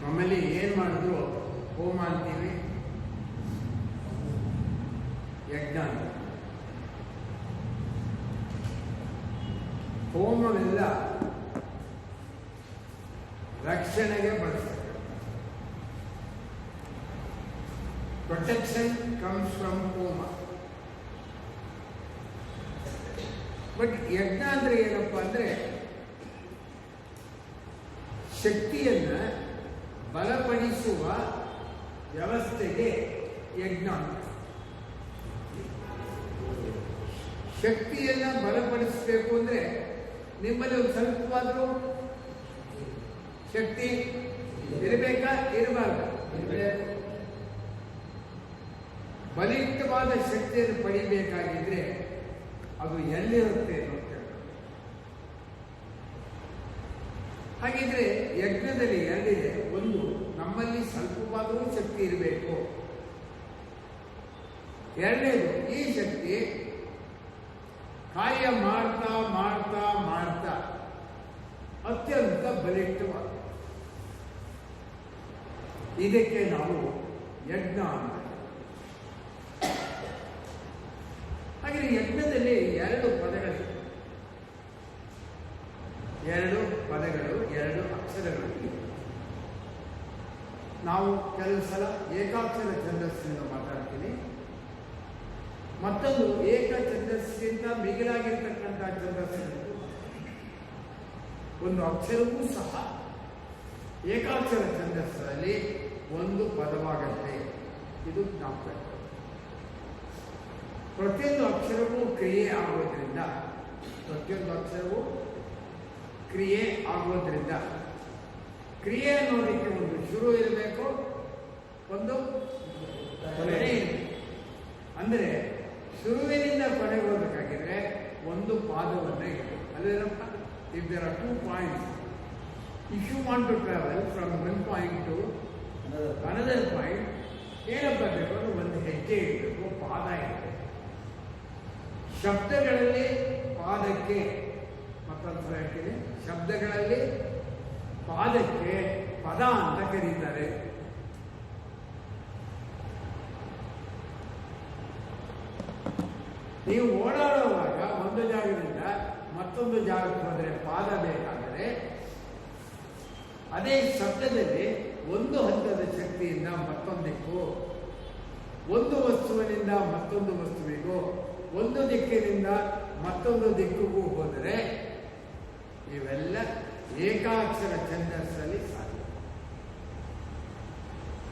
ನಮ್ಮಲ್ಲಿ ಏನು ಮಾಡಿದ್ರು ಹೋಮ ಅಂತೀವಿ, ಯಜ್ಞ ಅಂತ. ಹೋಮವೆಲ್ಲ ರಕ್ಷಣೆಗೆ ಬಳಸ್ತಾರೆ. ಪ್ರೊಟೆಕ್ಷನ್ ಕಮ್ಸ್ ಫ್ರಮ್ ಹೋಮ. ಬಟ್ ಯಜ್ಞ ಅಂದ್ರೆ ಏನಪ್ಪ ಅಂದ್ರೆ ಶಕ್ತಿಯನ್ನ ಬಲಪಡಿಸುವ ವ್ಯವಸ್ಥೆಗೆ ಯಜ್ಞ ಅಂತ. ಶಕ್ತಿಯನ್ನ ಬಲಪಡಿಸಬೇಕು ಅಂದ್ರೆ ನಿಮ್ಮಲ್ಲಿ ಒಂದು ಸ್ವಲ್ಪವಾದರೂ ಶಕ್ತಿ ಇರಬೇಕಾ ಇರಬಾರ್ದು? ಬಲಿಷ್ಠವಾದ ಶಕ್ತಿಯನ್ನು ಪಡಿಬೇಕಾಗಿದ್ರೆ ಅದು ಎಲ್ಲಿರುತ್ತೆ ಅಂತ. ಹಾಗಿದ್ರೆ ಯಜ್ಞದಲ್ಲಿ ಎರಡಿದೆ. ಒಂದು, ನಮ್ಮಲ್ಲಿ ಸ್ವಲ್ಪವಾದರೂ ಶಕ್ತಿ ಇರಬೇಕು. ಎರಡನೇದು, ಈ ಶಕ್ತಿ ಕಾರ್ಯ ಮಾಡ್ತಾ ಮಾಡ್ತಾ ಮಾಡ್ತಾ ಅತ್ಯಂತ ಬಲಿಷ್ಠವಾದ. ಇದಕ್ಕೆ ನಾವು ಯಜ್ಞ ಅಂತ. ಹಾಗೆ ಯಜ್ಞದಲ್ಲಿ ಎರಡು ಪದಗಳು, ಎರಡು ಅಕ್ಷರಗಳು. ನಾವು ಕೆಲವು ಸಲ ಏಕಾಕ್ಷರ ಛಂದಸ್ಸಿನಿಂದ ಮಾತಾಡ್ತೀವಿ, ಮತ್ತೊಂದು ಏಕ ಛಂದಸ್ಸಿನಿಂದ ಮಿಗಿಲಾಗಿರ್ತಕ್ಕಂಥ ಛಂದಸ್ಸಿನ ಒಂದು ಅಕ್ಷರವೂ ಸಹ ಏಕಾಕ್ಷರ ಛಂದಸ್ಸಲ್ಲಿ ಒಂದು ಪದವಾಗತ್ತೆ. ಇದು ಜ್ಞಾಪಕ. ಪ್ರತಿಯೊಂದು ಅಕ್ಷರವೂ ಕ್ರಿಯೆ ಆಗೋದ್ರಿಂದ ಕ್ರಿಯೆ ಅನ್ನೋದಕ್ಕೆ ಒಂದು ಶುರು ಇರಬೇಕು, ಒಂದು ಕೊನೆ ಇರಬೇಕು. ಅಂದರೆ ಶುರುವಿನಿಂದ ಕೊನೆಗೆ ಹೋಗಬೇಕಾಗಿದ್ರೆ ಒಂದು ಪಾದವನ್ನ ಇರಬೇಕು. ಅಲ್ಲೇನಪ್ಪ, if there are 2 points, if you want to travel from one point to another point, ಏನಪ್ಪ ಬೇಕು ಅಂದ್ರೆ ಒಂದು ಹೆಜ್ಜೆ ಇರಬೇಕು, ಪಾದ ಇರಬೇಕು. ಶಬ್ದಗಳಲ್ಲಿ ಪಾದಕ್ಕೆ, ಮತ್ತೊಂದು ಸಲ ಹೇಳ್ತೀನಿ, ಶಬ್ದಗಳಲ್ಲಿ ಪಾದಕ್ಕೆ ಪದ ಅಂತ ಕರೀತಾರೆ. ನೀವು ಓಡಾಡುವಾಗ ಒಂದು ಜಾಗದಿಂದ ಮತ್ತೊಂದು ಜಾಗಕ್ಕೆ ಹೋದರೆ ಪಾದ ಬೇಕಾದರೆ, ಅದೇ ಶಬ್ದದಲ್ಲಿ ಒಂದು ಹಂತದ ಶಕ್ತಿಯಿಂದ ಮತ್ತೊಂದಕ್ಕೂ, ಒಂದು ವಸ್ತುವಿನಿಂದ ಮತ್ತೊಂದು ವಸ್ತುವಿಗೂ, ಒಂದು ದಿಕ್ಕಿನಿಂದ ಮತ್ತೊಂದು ದಿಕ್ಕಿಗೂ ಹೋದರೆ ಇವೆಲ್ಲ ಏಕಾಕ್ಷರ ಛಂದಸ್ಸಲ್ಲಿ ಸಾಧ್ಯ.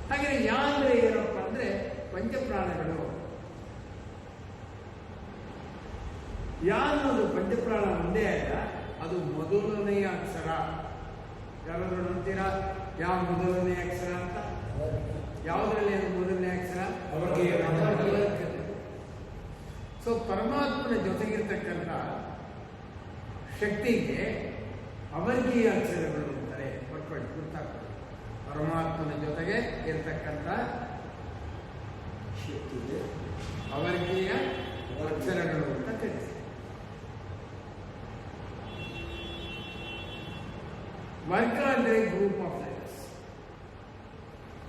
ಹಾಗೆ ಯಾ ಅಂದ್ರೆ ಏನಪ್ಪ ಅಂದ್ರೆ ಪಂಚಪ್ರಾಣಗಳು. ಯಾ ಅನ್ನೋದು ಪಂಚಪ್ರಾಣ ಒಂದೇ ಅಲ್ಲ, ಅದು ಮೊದಲನೆಯ ಅಕ್ಷರ. ಯಾರಾದ್ರೂ ನೋಡ್ತೀರಾ ಯಾವ ಮೊದಲನೆಯ ಅಕ್ಷರ ಅಂತ? ಯಾವುದರಲ್ಲಿ ಅದು ಮೊದಲನೇ ಅಕ್ಷರ? ಸೊ ಪರಮಾತ್ಮನ ಜೊತೆಗಿರ್ತಕ್ಕಂಥ ಶಕ್ತಿಗೆ ಅವರ್ಗೀಯ ಅಕ್ಷರಗಳು ಅಂತಾರೆ. ಗೊತ್ತಾಗ್ತದೆ. ಪರಮಾತ್ಮನ ಜೊತೆಗೆ ಇರ್ತಕ್ಕಂಥ ಶಕ್ತಿಗೆ ಅವರ್ಗೀಯ ಅಕ್ಷರಗಳು ಅಂತ ಕರೀತಾರೆ. ವರ್ಗ ಅಂದ್ರೆ ಗ್ರೂಪ್ ಆಫ್ ಲೆಟರ್ಸ್.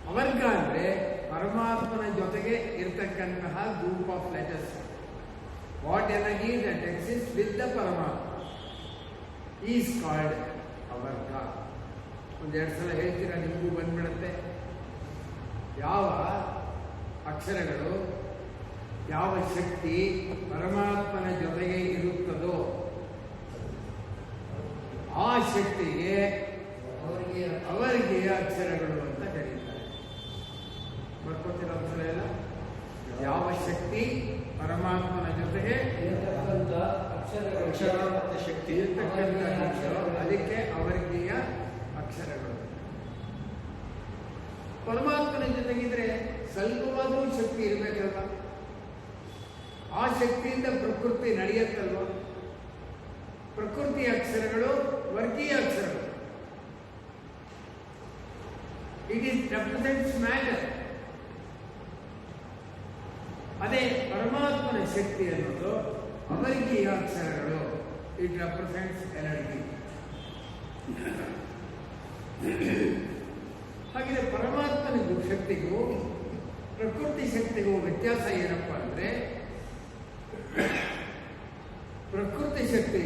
ಅವರ್ಗ ಅಂದ್ರೆ ಪರಮಾತ್ಮನ ಜೊತೆಗೆ ಇರ್ತಕ್ಕಂತಹ group of letters. What energy that exist with the ಪರಮಾತ್ಮ ಈಸ್ ಕಾಲ್ಡ್ ಅವರ್ಗ. ಒಂದೆರಡು ಸಲ ಹೇಳ್ತೀರಾ, ನಿಮಗೂ ಬಂದ್ಬಿಡುತ್ತೆ. ಯಾವ ಅಕ್ಷರಗಳು, ಯಾವ ಶಕ್ತಿ ಪರಮಾತ್ಮನ ಜೊತೆಗೆ ಇರುತ್ತದೋ ಆ ಶಕ್ತಿಗೆ ಅವರಿಗೆ ಅಕ್ಷರಗಳು ಅಂತ ಕರೀತಾರೆ. ಬರ್ಕೊತೀರ ಒಂದ್ಸಲ ಎಲ್ಲ? ಯಾವ ಶಕ್ತಿ ಪರಮಾತ್ಮನ ಜೊತೆಗೆ ಅಕ್ಷರ ಮತ್ತು ಶಕ್ತಿ ಇರ್ತಕ್ಕಂಥ ಅದಕ್ಕೆ ಅವರ್ಗೀಯ ಅಕ್ಷರಗಳು. ಪರಮಾತ್ಮನ ಜೊತೆಗಿದ್ರೆ ಸ್ವಲ್ಪವಾದರೂ ಶಕ್ತಿ ಇರಬೇಕಲ್ವ? ಆ ಶಕ್ತಿಯಿಂದ ಪ್ರಕೃತಿ ನಡೆಯುತ್ತಲ್ವ? ಪ್ರಕೃತಿಯ ಅಕ್ಷರಗಳು ವರ್ಗೀಯ ಅಕ್ಷರಗಳು. It is represents matter. ಅದೇ ಪರಮಾತ್ಮನ ಶಕ್ತಿ ಅನ್ನೋದು ಅವರ್ಗೀಯ ಅಕ್ಷರಗಳು. It represents energy. ಹಾಗೆ ಪರಮಾತ್ಮನಿಗೂ ಶಕ್ತಿಗೂ ಪ್ರಕೃತಿ ಶಕ್ತಿಗೂ ವ್ಯತ್ಯಾಸ ಏನಪ್ಪ ಅಂದರೆ, ಪ್ರಕೃತಿ ಶಕ್ತಿ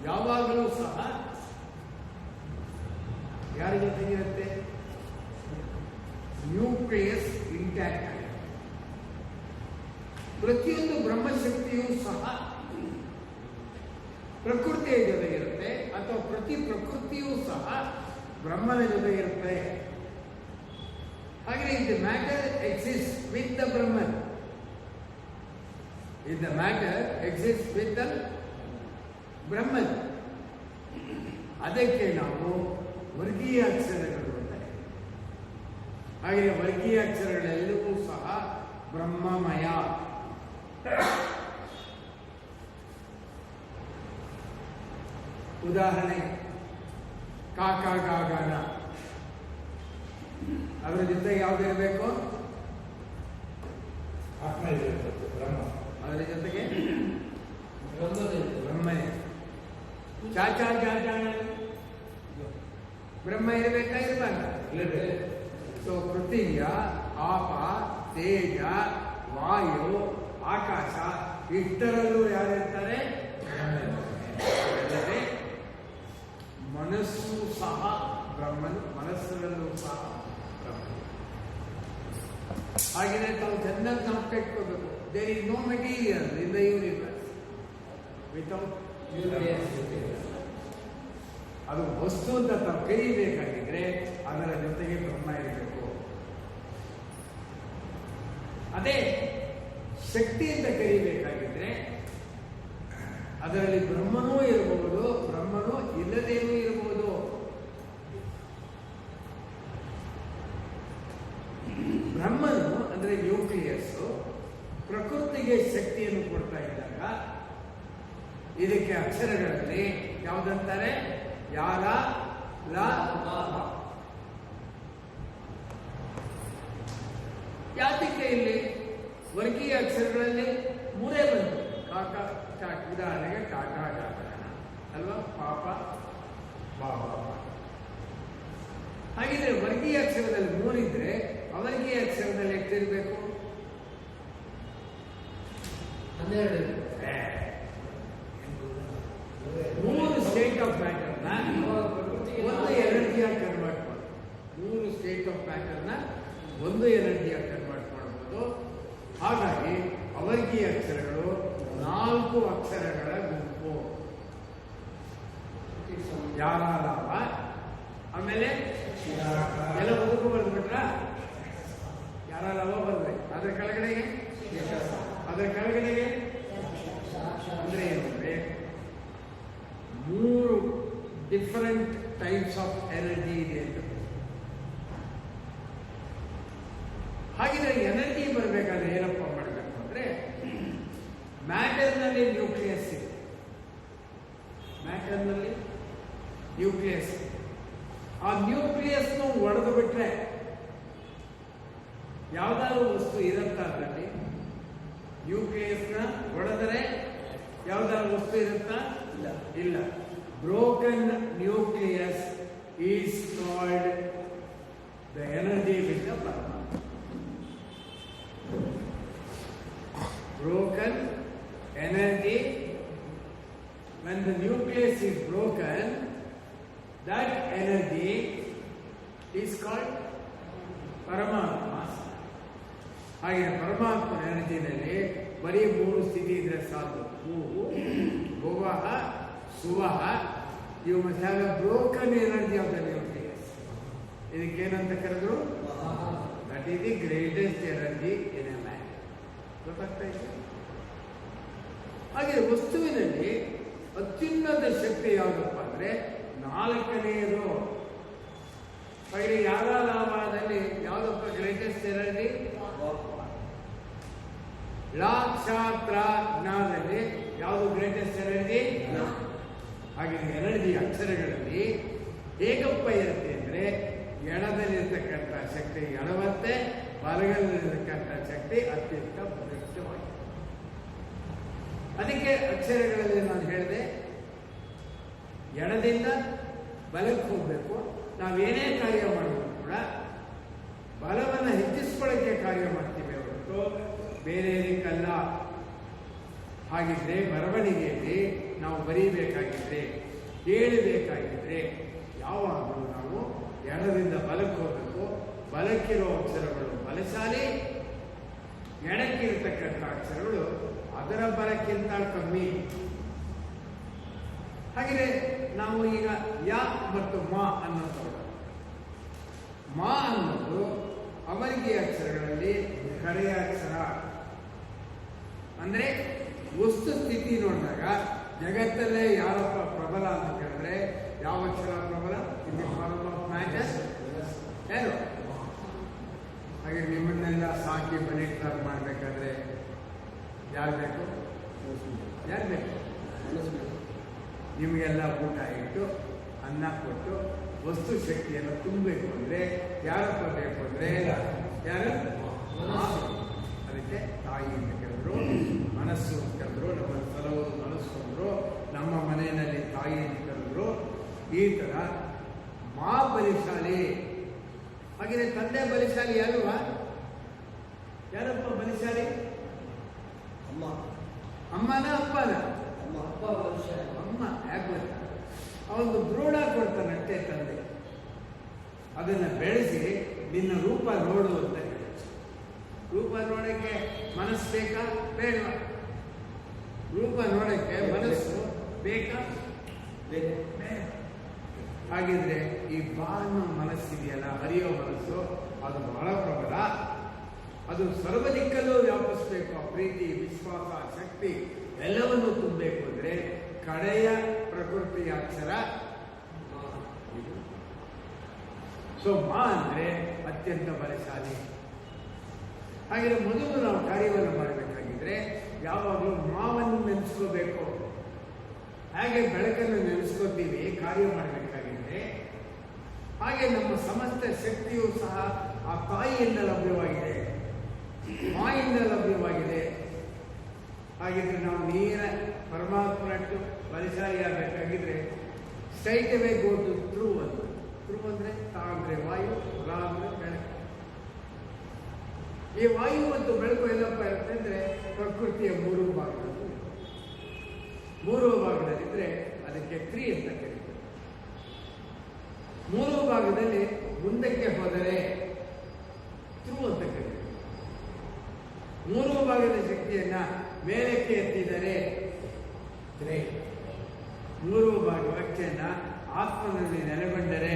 ಯಾವಾಗಲೂ ಸಹ ಯಾರ ಜೊತೆಗಿರುತ್ತೆ? ನ್ಯೂಕ್ಲಿಯಸ್ ಇಂಟ್ಯಾಕ್ಟ್ ಆಗಿದೆ. ಪ್ರತಿಯೊಂದು ಬ್ರಹ್ಮಶಕ್ತಿಯೂ ಸಹ ಪ್ರಕೃತಿಯ ಜೊತೆಗಿರುತ್ತೆ, ಅಥವಾ ಪ್ರತಿ ಪ್ರಕೃತಿಯೂ ಸಹ ಬ್ರಹ್ಮನ ಜೊತೆಗಿರುತ್ತೆ. ಹಾಗೆ the matter exist with the Brahman, the matter exist with the Brahman. ಅದಕ್ಕೆ ನಾವು ವರ್ಗೀಯ ಅಕ್ಷರಗಳು ಅಂತ. ಹಾಗೆ ವರ್ಗೀಯ ಅಕ್ಷರಗಳೆಲ್ಲವೂ ಸಹ ಬ್ರಹ್ಮಮಯ. ಉದಾಹರಣೆ ಕಾಕ ಗಾಗನ, ಅದರ ಜೊತೆ ಯಾವ್ದು ಇರಬೇಕು? ಆತ್ಮ ಇರಬೇಕು, ಬ್ರಹ್ಮ. ಅದರ ಜೊತೆಗೆ ಬ್ರಹ್ಮನೇ. ಚಾಚಾ ಜಾಜಾ ಬ್ರಹ್ಮ ಇರಬೇಕಾ ಇರಬಾರ್ದ? ಸೊ ಪೃಥ್ವಿಯ, ಆಪ, ತೇಜ, ವಾಯು, ಆಕಾಶ ಇಷ್ಟರಲ್ಲೂ ಯಾರಿರ್ತಾರೆ? ಅಲ್ಲದೆ ಮನಸ್ಸು ಸಹ ಬ್ರಹ್ಮನ್, ಮನಸ್ಸಿನಲ್ಲೂ ಸಹ ಬ್ರಹ್ಮನ್. ಹಾಗೆಯೇ ತಾವು ಚೆನ್ನಾಗಿ ನಾವು ಕಟ್ಕೋಬೇಕು. There is no material in the universe without ಅದು ವಸ್ತು ಅಂತ ತಾವು ಕರೀಬೇಕಾಗಿದ್ರೆ ಅದರ ಜೊತೆಗೆ ಬ್ರಹ್ಮ ಇರಬೇಕು. ಅದೇ ಶಕ್ತಿ ಅಂತ ಕರೀಬೇಕಾಗಿದ್ರೆ ಅದರಲ್ಲಿ ಬ್ರಹ್ಮನೂ ಇರಬಹುದು, ಬ್ರಹ್ಮನೂ ಇಲ್ಲದೇನೂ ಇರಬಹುದು. ಬ್ರಹ್ಮನು ಅಂದ್ರೆ ನ್ಯೂಕ್ಲಿಯಸ್ ಪ್ರಕೃತಿಗೆ ಶಕ್ತಿಯನ್ನು ಕೊಡ್ತಾ ಇದ್ದಾಗ ಇದಕ್ಕೆ ಅಕ್ಷರಗಳಲ್ಲಿ ಯಾವುದಂತಾರೆ? ಯಾರ, ಲ, ಯಾತಕ್ಕೆ ಇಲ್ಲಿ ವರ್ಗೀಯ ಅಕ್ಷರಗಳಲ್ಲಿ ಮೂರೇ ಬಂತು. ಕಾಕ, ಉದಾಹರಣೆಗೆ ಕಾಕ ಗಾಕರಣ ಅಲ್ವಾ, ಪಾಪ, ಬಾಬಾ. ಹಾಗಿದ್ರೆ ವರ್ಗೀಯ ಅಕ್ಷರದಲ್ಲಿ ಮೂರಿದ್ರೆ ಅವರ್ಗೀಯ ಅಕ್ಷರದಲ್ಲಿ ಎಷ್ಟಿರಬೇಕು? 12. 3 ಸ್ಟೇಟ್ ಆಫ್ ಮ್ಯಾಟರ್ನ ಒಂದು ಎನರ್ಜಿಯಾಗಿ ಕನ್ವರ್ಟ್ ಮಾಡೋದು. 3 ಸ್ಟೇಟ್ ಆಫ್ ಮ್ಯಾಟರ್ನ ಒಂದು ಎನರ್ಜಿಯಾಗಿ ಕನ್ವರ್ಟ್ ಮಾಡಬಹುದು. ಹಾಗಾಗಿ ಅವರ್ಗೀಯ ಅಕ್ಷರಗಳು 4 ಅಕ್ಷರಗಳ ಗುಂಪು. ಯಾರ, ಲಾಭ, ಆಮೇಲೆ ಎಲ್ಲ ಬದುಕು ಬರ್ಬಿಟ್ರ, ಯಾರ ಲಾಭ ಬರ್ಬೇಕು. ಅದರ ಕೆಳಗಡೆಗೆ ಅಂದ್ರೆ ಏನಂದ್ರೆ 3 ಡಿಫರೆಂಟ್ ಟೈಪ್ಸ್ ಆಫ್ ಎನರ್ಜಿ ಇದೆ ಅಂತ. ಹಾಗಿದ್ರೆ ಎನರ್ಜಿ ಬರಬೇಕಾದ್ರೆ ಏನಪ್ಪ ಮಾಡಬೇಕು ಅಂದ್ರೆ, ಮ್ಯಾಟರ್ನಲ್ಲಿ ನ್ಯೂಕ್ಲಿಯಸ್ ಇದೆ. ಮ್ಯಾಟರ್ನಲ್ಲಿ ನ್ಯೂಕ್ಲಿಯಸ್, ಆ ನ್ಯೂಕ್ಲಿಯಸ್ನು ಒಡೆದು ಬಿಟ್ರೆ ಯಾವ್ದಾದ್ರು ವಸ್ತು ಇರುತ್ತ? ಅದರಲ್ಲಿ ನ್ಯೂಕ್ಲಿಯಸ್ನ ಒಡೆದರೆ ಯಾವ್ದಾದ್ರು ವಸ್ತು ಇರುತ್ತಾ? ಇಲ್ಲ. Broken nucleus is called the energy with the ಪರಮಾತ್ಮ. Broken energy, when the nucleus is broken, that energy is called Paramatma. ಹಾಗೆ ಪರಮಾತ್ಮ ಎನರ್ಜಿನಲ್ಲಿ ಬರೀ 3 ಸ್ಥಿತಿ ಇದ್ರೆ ಸಾಕು. ಭುವಃ, ಸುವಃ. You must have a broken energy of the nucleus. ಇದಕ್ಕೇನಂತ ಕರೆದ್ರು? That is the greatest energy in a man. ಗೊತ್ತಾಗ್ತಾ ಇದೆ? ಹಾಗೆ ವಸ್ತುವಿನಲ್ಲಿ ಅತ್ಯುನ್ನತ ಶಕ್ತಿ ಯಾವುದಪ್ಪ ಅಂದ್ರೆ 4ನೆಯದು. ಹಾಗೆ ಯಾರ ಲಾಭದಲ್ಲಿ ಯಾವುದಪ್ಪ ಗ್ರೇಟೆಸ್ಟ್ ಎನರ್ಜಿ? ಲಾಕ್ಷಾತ್ರ ಜ್ಞಾನದಲ್ಲಿ ಯಾವುದು ಗ್ರೇಟೆಸ್ಟ್ ಎನರ್ಜಿ? ಹಾಗೆ ಎನರ್ಜಿ ಅಕ್ಷರಗಳಲ್ಲಿ ಹೇಗಪ್ಪ ಇರುತ್ತೆ ಅಂದ್ರೆ, ಎಡದಲ್ಲಿರ್ತಕ್ಕಂಥ ಶಕ್ತಿ ಎಡವಂತೆ, ಬಲಗಲ್ಲಿರ್ತಕ್ಕಂಥ ಶಕ್ತಿ ಅತ್ಯಂತ ಬಲಿಷ್ಠವಾಗಿದೆ. ಅದಕ್ಕೆ ಅಕ್ಷರಗಳಲ್ಲಿ ನಾನು ಹೇಳಿದೆ, ಎಡದಿಂದ ಬಲಕ್ಕೆ ಹೋಗಬೇಕು. ನಾವೇನೇ ಕಾರ್ಯ ಮಾಡಿದ್ರು ಕೂಡ ಬಲವನ್ನು ಹೆಚ್ಚಿಸ್ಕೊಳ್ಳೋಕ್ಕೆ ಕಾರ್ಯ ಮಾಡ್ತೀವಿ ಹೊರತು ಬೇರೆ ಏನಕ್ಕಲ್ಲ. ಹಾಗಿದ್ರೆ ಬರವಣಿಗೆಯಲ್ಲಿ ನಾವು ಬರೀಬೇಕಾಗಿದ್ರೆ, ಹೇಳಬೇಕಾಗಿದ್ರೆ ಯಾವಾಗಲೂ ನಾವು ಎಡದಿಂದ ಬಲಕ್ಕೆ ಹೋಗಬೇಕು. ಬಲಕ್ಕಿರೋ ಅಕ್ಷರಗಳು ಬಲಶಾಲಿ, ಎಡಕ್ಕಿರತಕ್ಕಂಥ ಅಕ್ಷರಗಳು ಅದರ ಬಲಕ್ಕಿಂತ ಕಮ್ಮಿ. ಹಾಗೆಯೇ ನಾವು ಈಗ ಯ ಮತ್ತು ಮಾ ಅನ್ನೋದು, ಮಾ ಅನ್ನೋದು ಅವರಿಗೆ ಅಕ್ಷರಗಳಲ್ಲಿ ಕಡೆಯ ಅಕ್ಷರ. ಅಂದರೆ ವಸ್ತು ಸ್ಥಿತಿ ನೋಡಿದಾಗ ಜಗತ್ತಲ್ಲೇ ಯಾರಪ್ಪ ಪ್ರಬಲ ಅಂತ ಕೇಳಿದ್ರೆ ಯಾವ ಅಕ್ಷರ ಪ್ರಬಲ? ಮ್ಯಾಟರ್ ಯಾರು? ಹಾಗೆ ನಿಮ್ಮನ್ನೆಲ್ಲ ಸಾಕಿ ಬಲಿಟ್ಟಾಗಿ ಮಾಡಬೇಕಾದ್ರೆ ಯಾರು ಬೇಕು? ಯಾರು ಬೇಕು? ನಿಮಗೆಲ್ಲ ಊಟ ಇಟ್ಟು ಅನ್ನ ಕೊಟ್ಟು ವಸ್ತು ಶಕ್ತಿಯನ್ನು ತುಂಬಬೇಕು ಅಂದರೆ ಯಾರಪ್ಪ ಬೇಕು? ಅಂದರೆ ಯಾರು? ಅದಕ್ಕೆ ತಾಯಿ ಅಂತ ಕೇಳಿದ್ರು, ಮನಸ್ಸು ಅಂತ ಕರೆದ್ರು, ನಮ್ಮ ಸಲಹೋದು ಮನಸ್ಸು ಅಂದರು, ನಮ್ಮ ಮನೆಯಲ್ಲಿ ತಾಯಿ ಅಂತ ಕರೆದ್ರು. ಈ ಥರ ಮಾ ಬಲಿಶಾಲಿ. ಹಾಗೆಯೇ ತಂದೆ ಬಲಿಶಾಲಿ ಅಲ್ವಾ? ಯಾರಪ್ಪ ಬಲಿಶಾಲಿ? ಅಮ್ಮ. ಅಮ್ಮನ ಅಪ್ಪನ? ಅಪ್ಪ ಬಲಿಶಾಲಿ. ಅಮ್ಮ. ಯಾಕೆ ಗೊತ್ತಾ? ಅವನು ಭ್ರೂಣ ಕೊಡ್ತಾನಂತೆ ತಂದೆ, ಅದನ್ನು ಬೆಳೆಸಿ ನಿನ್ನ ರೂಪ ನೋಡು ಅಂತ ಹೇಳಿ. ರೂಪ ನೋಡಕ್ಕೆ ಮನಸ್ಸು ಬೇಕಾ ಬೇಡವಾ? ರೂಪ ನೋಡಕ್ಕೆ ಮನಸ್ಸು ಬೇಕಾ ಬೇಡ? ಹಾಗಿದ್ರೆ ಈ ಬಾನ ಮನಸ್ಸಿದೆಯಲ್ಲ, ಹರಿಯೋ ಮನಸ್ಸು, ಅದು ಬಹಳ ಪ್ರಬಲ. ಅದು ಸರ್ವ ದಿಕ್ಕಲ್ಲೂ ವ್ಯಾಪಿಸಬೇಕು. ಆ ಪ್ರೀತಿ, ವಿಶ್ವಾಸ, ಶಕ್ತಿ ಎಲ್ಲವನ್ನೂ ತುಂಬಬೇಕು ಅಂದರೆ ಕಡೆಯ ಪ್ರಕೃತಿಯ ಅಕ್ಷರ ಇದು. ಸೊ ಮಾ ಅಂದರೆ ಅತ್ಯಂತ ಬಲಶಾಲಿ. ಹಾಗೆ ಮೊದಲು ನಾವು ಕಾರ್ಯವನ್ನು ಮಾಡಬೇಕಾಗಿದ್ರೆ ಯಾವಾಗಲೂ ಮಾವನ್ನು ನೆನೆಸ್ಕೋಬೇಕು. ಹಾಗೆ ಬೆಳಕನ್ನು ನೆನೆಸ್ಕೋತೀವಿ ಕಾರ್ಯ ಮಾಡಬೇಕಾಗಿದ್ರೆ, ಹಾಗೆ ನಮ್ಮ ಸಮಸ್ತ ಶಕ್ತಿಯೂ ಸಹ ಆ ತಾಯಿಯಿಂದ ಲಭ್ಯವಾಗಿದೆ, ಮಾಯಿಂದ ಲಭ್ಯವಾಗಿದೆ. ಹಾಗಿದ್ರೆ ನಾವು ನೇರ ಪರಮಾತ್ಮನಟ್ಟು ಬಲಿಶಾಲಿ ಆಗಬೇಕಾಗಿದ್ರೆ straight away go to through ಅಂತ. ಥ್ರೂ ಅಂದರೆ ತಾ ಅಂದರೆ ವಾಯು, ರಾ ಅಂದರೆ ಬೆಳಕು. ಈ ವಾಯು ಮತ್ತು ಬೆಳಕು ಎಲ್ಲಪ್ಪ ಇರುತ್ತೆ ಅಂದರೆ ಪ್ರಕೃತಿಯ ಮೂರು ಭಾಗಗಳು. ಮೂರು ಭಾಗದಲ್ಲಿದ್ದರೆ ಅದಕ್ಕೆ ಕ್ರಿ ಅಂತ ಕರೀತಾರೆ. ಮೂರು ಭಾಗದಲ್ಲಿ ಮುಂದಕ್ಕೆ ಹೋದರೆ ಥ್ರೂ ಅಂತ ಕರೀತಾರೆ. ಮೂರು ಭಾಗದ ಶಕ್ತಿಯನ್ನ ಮೇಲಕ್ಕೆ ಎತ್ತಿದರೆ ತ್ರೈ. ಮೂರು ಭಾಗ ವ್ಯಕ್ತಿಯನ್ನ ಆತ್ಮನಲ್ಲಿ ನೆಲೆಗೊಂಡರೆ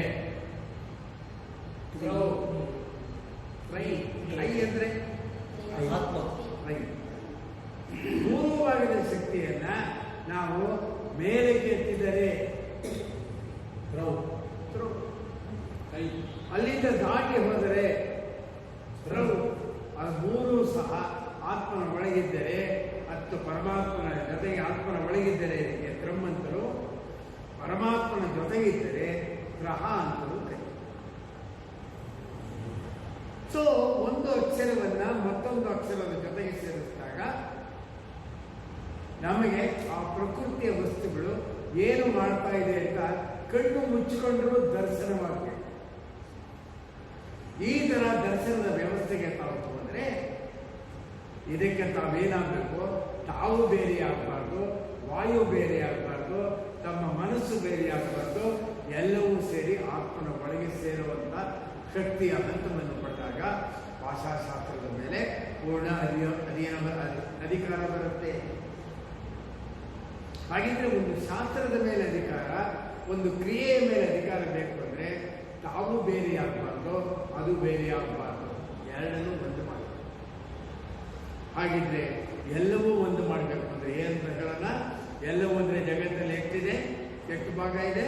ತ್ರೈ. ತ್ರೈ ಅಂದ್ರೆ ಆತ್ಮ. ತ್ರೈ. ಮೂರು ಭಾಗದ ಶಕ್ತಿಯನ್ನ ನಾವು ಮೇಲಕ್ಕೆ ಎತ್ತಿದರೆ ತ್ರೌ. ತ್ರೌ. ಅಲ್ಲಿಂದ ದಾಟಿ ಹೋದರೆ ತ್ರೌ. ಅದು ಮೂರು ಸಹ ಆತ್ಮನ ಒಳಗಿದ್ದರೆ, ಮತ್ತು ಪರಮಾತ್ಮನ ಜೊತೆಗೆ ಆತ್ಮನ ಒಳಗಿದ್ದರೆ ಇದಕ್ಕೆ ತ್ರಮ್ ಅಂತಲೂ, ಪರಮಾತ್ಮನ ಜೊತೆಗಿದ್ದರೆ ಗ್ರಹ ಅಂತಲೂ ಕರೀತಾರೆ. ಸೊ ಒಂದು ಅಕ್ಷರವನ್ನ ಮತ್ತೊಂದು ಅಕ್ಷರದ ಜೊತೆಗೆ ಸೇರಿಸಿದಾಗ ನಮಗೆ ಆ ಪ್ರಕೃತಿಯ ವಸ್ತುಗಳು ಏನು ಮಾಡ್ತಾ ಇದೆ ಅಂತ ಕಣ್ಣು ಮುಚ್ಚಿಕೊಂಡ್ರೂ ದರ್ಶನವಾಗಬೇಕು. ಈ ತರ ದರ್ಶನದ ವ್ಯವಸ್ಥೆಗೆ ತಾವು ಹೋದರೆ ಇದಕ್ಕೆ ತಾವೇನಾಗಬೇಕು? ತಾವು ಬೇರೆ ಆಗಬಾರ್ದು, ವಾಯು ಬೇರೆ ಆಗಬಾರ್ದು, ತಮ್ಮ ಮನಸ್ಸು ಬೇರೆ ಆಗಬಾರ್ದು. ಎಲ್ಲವೂ ಸೇರಿ ಆತ್ಮನ ಒಳಗೆ ಸೇರುವಂತ ಶಕ್ತಿಯ ಹಂತವನ್ನು ಪಡೆದಾಗ ಭಾಷಾಶಾಸ್ತ್ರದ ಮೇಲೆ ಪೂರ್ಣ ಅಧಿಕಾರ ಬರುತ್ತೆ. ಹಾಗಿದ್ರೆ ಒಂದು ಶಾಸ್ತ್ರದ ಮೇಲೆ ಅಧಿಕಾರ, ಒಂದು ಕ್ರಿಯೆಯ ಮೇಲೆ ಅಧಿಕಾರ ಬೇಕು ಅಂದರೆ ತಾವು ಬೇರೆ ಆಗಬಾರ್ದು, ಅದು ಬೇರೆ ಆಗಬಾರ್ದು, ಎರಡನ್ನೂ ಒಂದು ಮಾಡಬೇಕು. ಹಾಗಿದ್ರೆ ಎಲ್ಲವೂ ಒಂದು ಮಾಡಬೇಕು ಅಂದರೆ ಏನು ಪ್ರಕರಣ? ಎಲ್ಲವೂ ಅಂದರೆ ಜಗತ್ತಲ್ಲಿ ಎಷ್ಟಿದೆ? ಎಷ್ಟು ಭಾಗ ಇದೆ?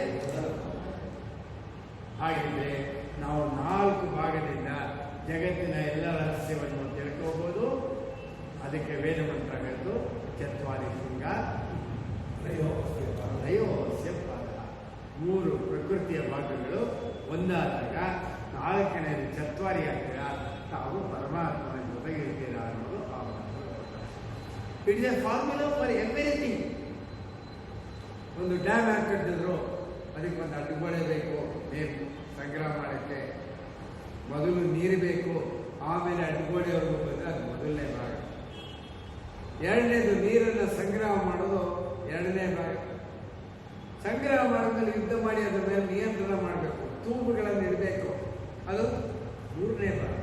ಹಾಗಿದ್ರೆ ನಾವು 4 ಭಾಗದಿಂದ ಜಗತ್ತಿನ ಎಲ್ಲ ರಹಸ್ಯವನ್ನು ತಿಳ್ಕೋಬಹುದು. ಅದಕ್ಕೆ ವೇದ ಮಂತ್ರಗಳು ಚತ್ವಾರಿ ಶೃಂಗ ಲಯೋಸ್ಯ ಪಾದ. 3 ಪ್ರಕೃತಿಯ ಭಾಗಗಳು ಒಂದಾದಾಗ 4ನೇದು ಚತ್ವಾರಿ ಆಗ್ತೀರ, ತಾವು ಪರಮಾತ್ಮನ ಜೊತೆಗೆ ಇರ್ತೀರಾ ಅನ್ನೋದು ಆ it is A formula for everything. ಒಂದು ಡ್ಯಾಮ್ ಹಾಕಿದ್ರು ಅದಕ್ಕೊಂದು ಅಡ್ಡುಗೋಡೆ ಬೇಕು ನೀರು ಸಂಗ್ರಹ ಮಾಡೋಕ್ಕೆ. ಮೊದಲು ನೀರು ಬೇಕು, ಆಮೇಲೆ ಅಡ್ಡುಗೋಡೆವರೆಗೂ ಬಂದರೆ ಅದು ಮೊದಲನೇ ಭಾಗ. ಎರಡನೇದು ನೀರನ್ನು ಸಂಗ್ರಹ ಮಾಡೋದು ಎರಡನೇ ಭಾಗ. ಸಂಗ್ರಹ ಮಾಡಿದ್ಮೇಲೆ ಯುದ್ಧ ಮಾಡಿ ಅದರ ಮೇಲೆ ನಿಯಂತ್ರಣ ಮಾಡಬೇಕು, ತೂಬುಗಳನ್ನು ಇಡಬೇಕು, ಅದು ಮೂರನೇ ಭಾಗ.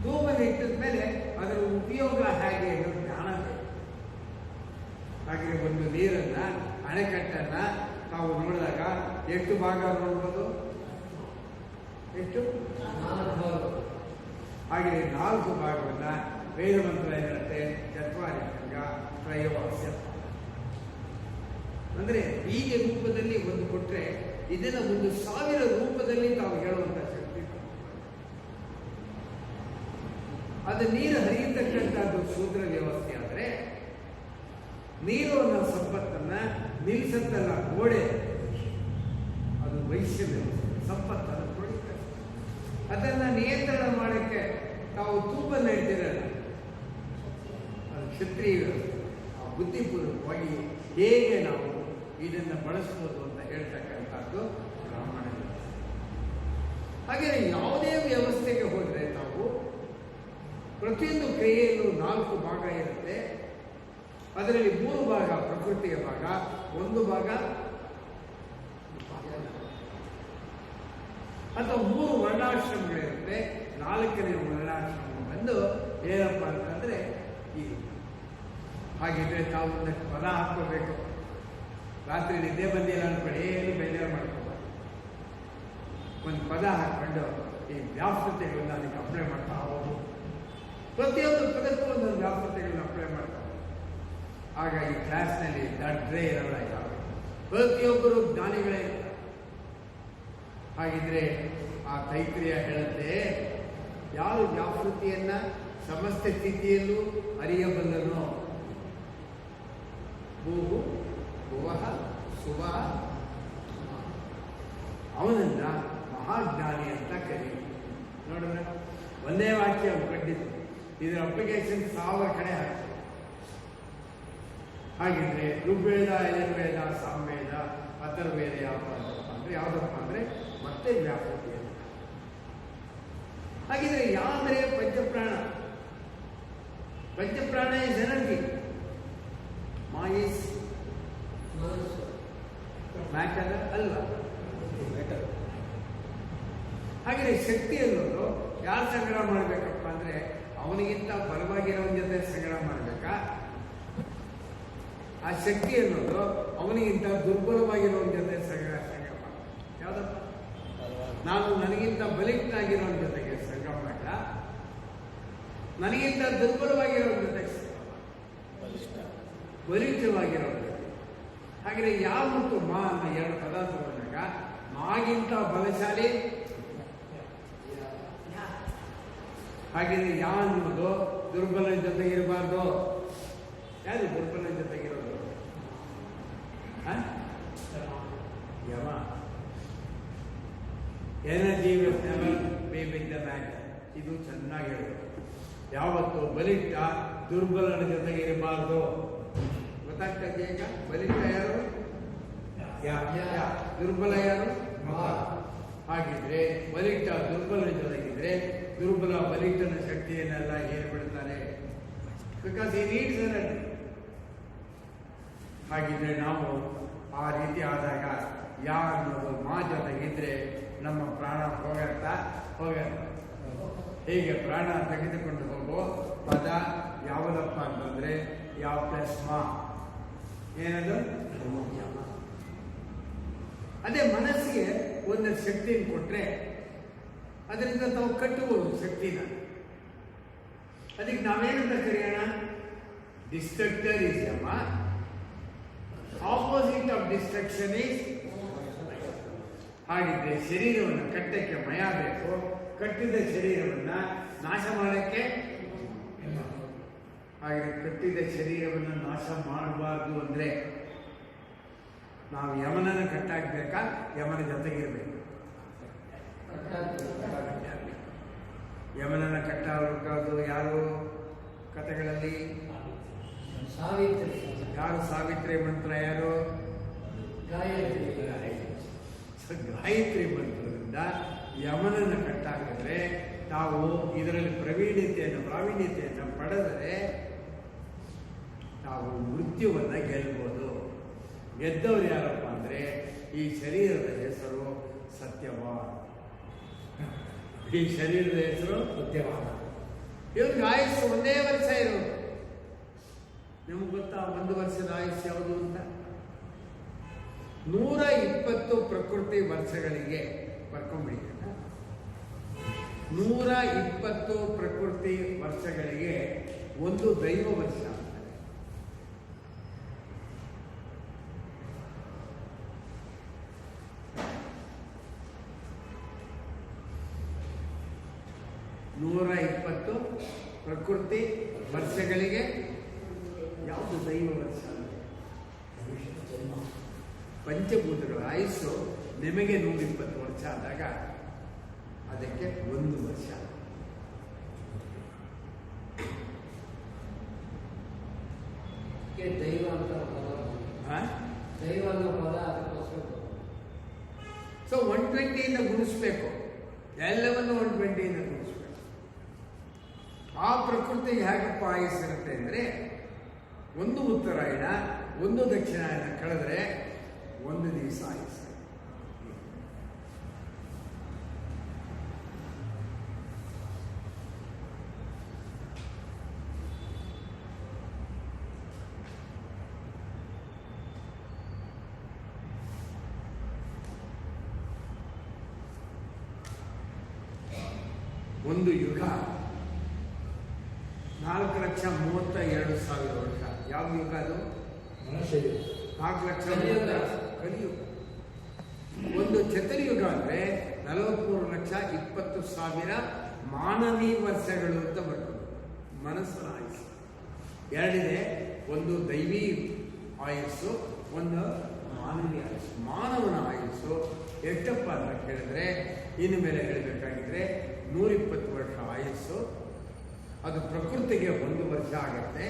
ತೂಬನ್ನು ಇಟ್ಟಿದ ಮೇಲೆ ಅದರ ಉಪಯೋಗ ಹೇಗೆ ಅನ್ನೋದು ಜ್ಞಾನ ಬೇಕು. ಹಾಗೆ ಒಂದು ನೀರನ್ನ ಅಣೆಕಟ್ಟನ್ನ ನಾವು ನೋಡಿದಾಗ ಎಷ್ಟು ಭಾಗ ನೋಡ್ಬೋದು? ಎಷ್ಟು? ಹಾಗೆ 4 ಭಾಗವನ್ನ ವೇದ ಮಂತ್ರ ಹೇಳುತ್ತೆ. ಚತ್ವಾರಿ ಅಂಗ ತ್ರಯವಾಸ್ಯ ಅಂದ್ರೆ ಬೀಜ ರೂಪದಲ್ಲಿ ಒಂದು ಕೊಟ್ರೆ ಇದನ್ನ 1000 ರೂಪದಲ್ಲಿ ತಾವು ಹೇಳುವಂತ ಶಕ್ತಿ. ಅದು ನೀರು ಹರಿಯತಕ್ಕಂಥದ್ದು ಶೂದ್ರ ವ್ಯವಸ್ಥೆ ಆದರೆ ನೀರು ಅನ್ನೋ ಸಂಪತ್ತನ್ನ ನಿಲ್ಲಿಸತ್ತಲ್ಲ ಗೋಡೆ, ಅದು ವೈಶ್ಯ ವ್ಯವಸ್ಥೆ. ಸಂಪತ್ತನ್ನು ಕೊಡುತ್ತಾರೆ. ಅದನ್ನ ನಿಯಂತ್ರಣ ಮಾಡಕ್ಕೆ ತಾವು ತೂಬನ್ನ ಇಟ್ಟಿರಲ್ಲ, ಅದು ಕ್ಷತ್ರಿಯ ವ್ಯವಸ್ಥೆ. ಆ ಬುದ್ಧಿಪೂರ್ವಕವಾಗಿ ಹೇಗೆ ನಾವು ಇದನ್ನು ಬಳಸ್ಬೋದು ಅಂತ ಹೇಳ್ತಕ್ಕಂಥದ್ದು ಬ್ರಾಹ್ಮಣ ವ್ಯವಸ್ಥೆ. ಹಾಗೆ ಯಾವುದೇ ವ್ಯವಸ್ಥೆಗೆ ಹೋದರೆ ತಾವು ಪ್ರತಿಯೊಂದು ಕ್ರಿಯೆಯಲ್ಲೂ 4 ಭಾಗ ಇರುತ್ತೆ. ಅದರಲ್ಲಿ 3 ಭಾಗ ಪ್ರಕೃತಿಯ ಭಾಗ, 1 ಭಾಗ ಅಥವಾ 3 ವರ್ಣಾಶ್ರಮಗಳಿರುತ್ತೆ. 4ನೇ ವರ್ಣಾಶ್ರಮ ಬಂದು ಏನಪ್ಪ ಅಂತಂದ್ರೆ ಇದು. ಹಾಗಿದ್ರೆ ತಾವು ಒಂದಕ್ಕೆ ಪದ ಹಾಕೋಬೇಕು. ರಾತ್ರಿ ನಿದ್ದೆ ಬಂದಿಲ್ಲ ಅನ್ಕೊಳ್ಳಿ, ಏನು ಬೇಜಾರು ಮಾಡ್ಕೋಬಾರ್ದು. ಒಂದು ಪದ ಹಾಕೊಂಡು ಈ ವ್ಯಾಪ್ತತೆಗಳನ್ನ ಅದಕ್ಕೆ ಅಪ್ಲೈ ಮಾಡ್ತಾ ಹೋಗು. ಪ್ರತಿಯೊಂದು ಪದಕ್ಕೂ ಒಂದೊಂದು ವ್ಯಾಪ್ತತೆಗಳನ್ನ ಅಪ್ಲೈ ಮಾಡ್ತಾ ಹೋಗು. ಆಗ ಈ ಕ್ಲಾಸ್ನಲ್ಲಿ ದಡ್ರೆ ಇರಲ್ಲ. ಯಾವ ಪ್ರತಿಯೊಬ್ಬರು ಜ್ಞಾನಿಗಳೇ ಇರ್ತಾರೆ. ಹಾಗಿದ್ರೆ ಆ ತೈತ್ರಿಯ ಹೇಳುತ್ತೆ, ಯಾರು ವ್ಯಾಪೃತಿಯನ್ನ ಸಮಸ್ತ ಸ್ಥಿತಿಯಲ್ಲೂ ಅರಿಯಬಲ್ಲನೋ ಭೂಹು ಭುವಃ ಸುವಃ ಅವನನ್ನ ಮಹಾಜ್ಞಾನಿ ಅಂತ ಕರೀ. ನೋಡಿದ್ರೆ ಒಂದೇ ವಾಕ್ಯ ಕಂಡಿದ್ದು, ಇದರ ಅಪ್ಲಿಕೇಶನ್ 1000 ಕಡೆ ಹಾಕ್ತಾರೆ. ಹಾಗಿದ್ರೆ ಋಗ್ವೇದ, ಯಜುರ್ವೇದ, ಸಾಮವೇದ, ಅಥರ್ವೇದ ಯಾವುದಪ್ಪ ಅಂದ್ರೆ ಮತ್ತೆ ವ್ಯಾಪೃತಿ. ಹಾಗಿದ್ರೆ ಯಾವಂದ್ರೆ ಪಂಚಪ್ರಾಣ. ಪಂಚಪ್ರಾಣ ಇಸ್ ಎನರ್ಜಿ, ಮಾಯಿಸ್ ಮ್ಯಾಟರ್ ಅಲ್ವಾ? ಹಾಗೆ ಶಕ್ತಿ ಅನ್ನೋದು ಯಾರು ಸಂಗ್ರಹ ಮಾಡಬೇಕಪ್ಪ ಅಂದ್ರೆ ಅವನಿಗಿಂತ ಬಲವಾಗಿರೋನ ಜೊತೆ ಸಂಗ್ರಹ ಮಾಡಬೇಕಾ? ಆ ಶಕ್ತಿ ಅನ್ನೋದು ಅವನಿಗಿಂತ ದುರ್ಬಲವಾಗಿರೋನ ಜೊತೆ ಸಂಗ್ರಹ ಯಾವ್ದಪ್ಪ? ನಾನು ನನಗಿಂತ ಬಲಿಷ್ಠನಾಗಿರೋನ ಜೊತೆಗೆ ಸಂಗ್ರಹ ಮಾಡ, ನನಗಿಂತ ದುರ್ಬಲವಾಗಿರೋನ ಜೊತೆಗೆ ಬಲಿಷ್ಠವಾಗಿರೋನ ಜೊತೆ. ಹಾಗೆ ಯಾ ಮತ್ತು ಮಾ ಅಂತ 2 ಪದ ತಗೊಂಡಾಗ ಮಾಗಿಂತ ಬಲಶಾಲಿ. ಹಾಗೆಯೇ ಯಾ ಅನ್ನೋದು ದುರ್ಬಲನ ಜೊತೆಗೆ ಇರಬಾರ್ದು. ಯಾರು ದುರ್ಬಲನ ಜೊತೆಗಿರೋದು? Yama. Energy will never be with the matter. ಇದು ಚೆನ್ನಾಗಿ ಹೇಳೋದು. ಯಾವತ್ತು ಬಲಿಷ್ಠ ದುರ್ಬಲನ ಜೊತೆಗೆ ಇರಬಾರ್ದು. ಗೊತ್ತಾಗ್ತದೆ ಈಗ? ಬಲಿಷ್ಠ ಯಾರು? ದುರ್ಬಲ ಯಾರು? ಹಾಗಿದ್ರೆ ಬಲಿಷ್ಠ ದುರ್ಬಲನ ಜೊತೆಗಿದ್ರೆ ದುರ್ಬಲ ಬಲಿಷ್ಠನ ಶಕ್ತಿಯನ್ನೆಲ್ಲ ಹೇಳ್ಬಿಡ್ತಾನೆ. ಬಿಕಾಸ್ ಈ ನೀಡ್ಸ್ ಎನರ್ಜಿ. ಹಾಗಿದ್ರೆ ನಾವು ಆ ರೀತಿ ಆದಾಗ ಯಾ ಅನ್ನೋದು ಮಾ ಜೊತೆಗಿದ್ರೆ ನಮ್ಮ ಪ್ರಾಣ ಹೋಗತ್ತಾ? ಹೀಗೆ ಪ್ರಾಣ ತೆಗೆದುಕೊಂಡು ಹೋಗೋ ಪದ ಯಾವುದಪ್ಪ ಅಂತಂದ್ರೆ ಯಾವ ಪ್ಲಸ್ ಮಾ. ಏನದು? ಅದೇ ಮನಸ್ಸಿಗೆ ಒಂದು ಶಕ್ತಿಯನ್ನು ಕೊಟ್ರೆ ಅದರಿಂದ ತಾವು ಕಟ್ಟುವುದು ಶಕ್ತಿನ. ಅದಕ್ಕೆ ನಾವೇನಂತ ಕರೆಯೋಣ? Destructor is Yama, opposite of destruction is. ಹಾಗಿದ್ರೆ ಶರೀರವನ್ನು ಕಟ್ಟಕ್ಕೆ ಮಯ ಬೇಕು, ಕಟ್ಟಿದ ಶರೀರವನ್ನ ನಾಶ ಮಾಡಕ್ಕೆ. ಹಾಗೆ ಕಟ್ಟಿದ ಶರೀರವನ್ನು ನಾಶ ಮಾಡಬಾರ್ದು ಅಂದ್ರೆ ನಾವು ಯಮನನ್ನು ಕಟ್ಟಾಕ್ಬೇಕಾ? ಯಮನ ಜೊತೆಗಿರ್ಬೇಕು. ಯಮನನ್ನ ಕಟ್ಟಾಗಬೇಕಾದ್ರು ಯಾರು ಕಥೆಗಳಲ್ಲಿ? ಸಾವಿತ್ರಿ. ಯಾರು ಸಾವಿತ್ರಿ ಮಂತ್ರ? ಯಾರು? ಗಾಯತ್ರಿ. ಗಾಯತ್ರಿ ಮಂತ್ರದಿಂದ ಯಮನನ್ನು ಕಟ್ಟಾಕಿದ್ರೆ ನಾವು ಇದರಲ್ಲಿ ಪ್ರಾವೀಣ್ಯತೆಯನ್ನು ಪಡೆದರೆ ನಾವು ಮೃತ್ಯುವನ್ನು ಗೆಲ್ಬೋದು. ಗೆದ್ದವರು ಯಾರಪ್ಪ ಅಂದರೆ ಈ ಶರೀರದ ಹೆಸರು ಸತ್ಯವಾನ್. ಈ ಶರೀರದ ಹೆಸರು ಸತ್ಯವಾದ. ಇವ್ರಿಗೆ ಆಯುಸ್ಸು ಒಂದೇ ವರ್ಷ ಇರೋದು. ನಿಮ್ಗೆ ಗೊತ್ತಾ 1 ವರ್ಷದ ಆಯುಷ್ಯ ಯಾವುದು ಅಂತ? 120 ಪ್ರಕೃತಿ ವರ್ಷಗಳಿಗೆ ಬರ್ಕೊಂಡ್ಬಿಡಿ. 120 ಪ್ರಕೃತಿ ವರ್ಷಗಳಿಗೆ ಒಂದು ದೈವ ವರ್ಷ ಅಂತಾರೆ. ನೂರ 120 ಪ್ರಕೃತಿ ವರ್ಷಗಳಿಗೆ ಯಾವುದು ದೈವ ವರ್ಷ? ಜನ್ಮ. ಪಂಚಭೂತಗಳ ಆಯುಸ್ಸು ನಿಮಗೆ 120 ವರ್ಷ ಆದಾಗ ಅದಕ್ಕೆ 1 ವರ್ಷ. ದೈವ ಅಂತ ಪದ. ದೈವ ಅನ್ನೋ ಪದ ಅದಕ್ಕೋಸ್ಕರ. ಸೊ 120 ಗುಣಿಸ್ಬೇಕು, ಎಲ್ಲವನ್ನು 120 ಗುಣಿಸ್ಬೇಕು. ಆ ಪ್ರಕೃತಿಗೆ ಹೇಗಪ್ಪ ಆಯುಸ್ಸಿರುತ್ತೆ ಅಂದರೆ 1 ಉತ್ತರಾಯಣ 1 ದಕ್ಷಿಣಾಯನ ಕಳೆದ್ರೆ 1 ದಿವಸ ಆಯುಸ್ಸು. ಒಂದು ಯುಗ 4,32,000 ವರ್ಷ. ಯಾವ ಯುಗ ಅದು? 4 ಲಕ್ಷ ಕಲಿಯುಗ. ಒಂದು ಚತುರ್ಯುಗ ಅಂದರೆ 43,20,000 ಮಾನವೀಯ ವರ್ಷಗಳು ಅಂತ ಬರ್ತದೆ. ಮನಸ್ಸಿನ ಆಯುಸ್ಸು ಎರಡಿದೆ. ಒಂದು ದೈವಿ ಆಯುಸ್ಸು, ಒಂದು ಮಾನವೀಯ ಆಯುಸ್ಸು. ಮಾನವನ ಆಯುಸ್ಸು ಎಷ್ಟಪ್ಪ ಅಂತ ಕೇಳಿದ್ರೆ, ಇನ್ನು ಮೇಲೆ ಹೇಳಬೇಕಾಗಿದ್ರೆ 120 ವರ್ಷ ಆಯುಸ್ಸು. ಅದು ಪ್ರಕೃತಿಗೆ 1 ವರ್ಷ ಆಗುತ್ತೆ.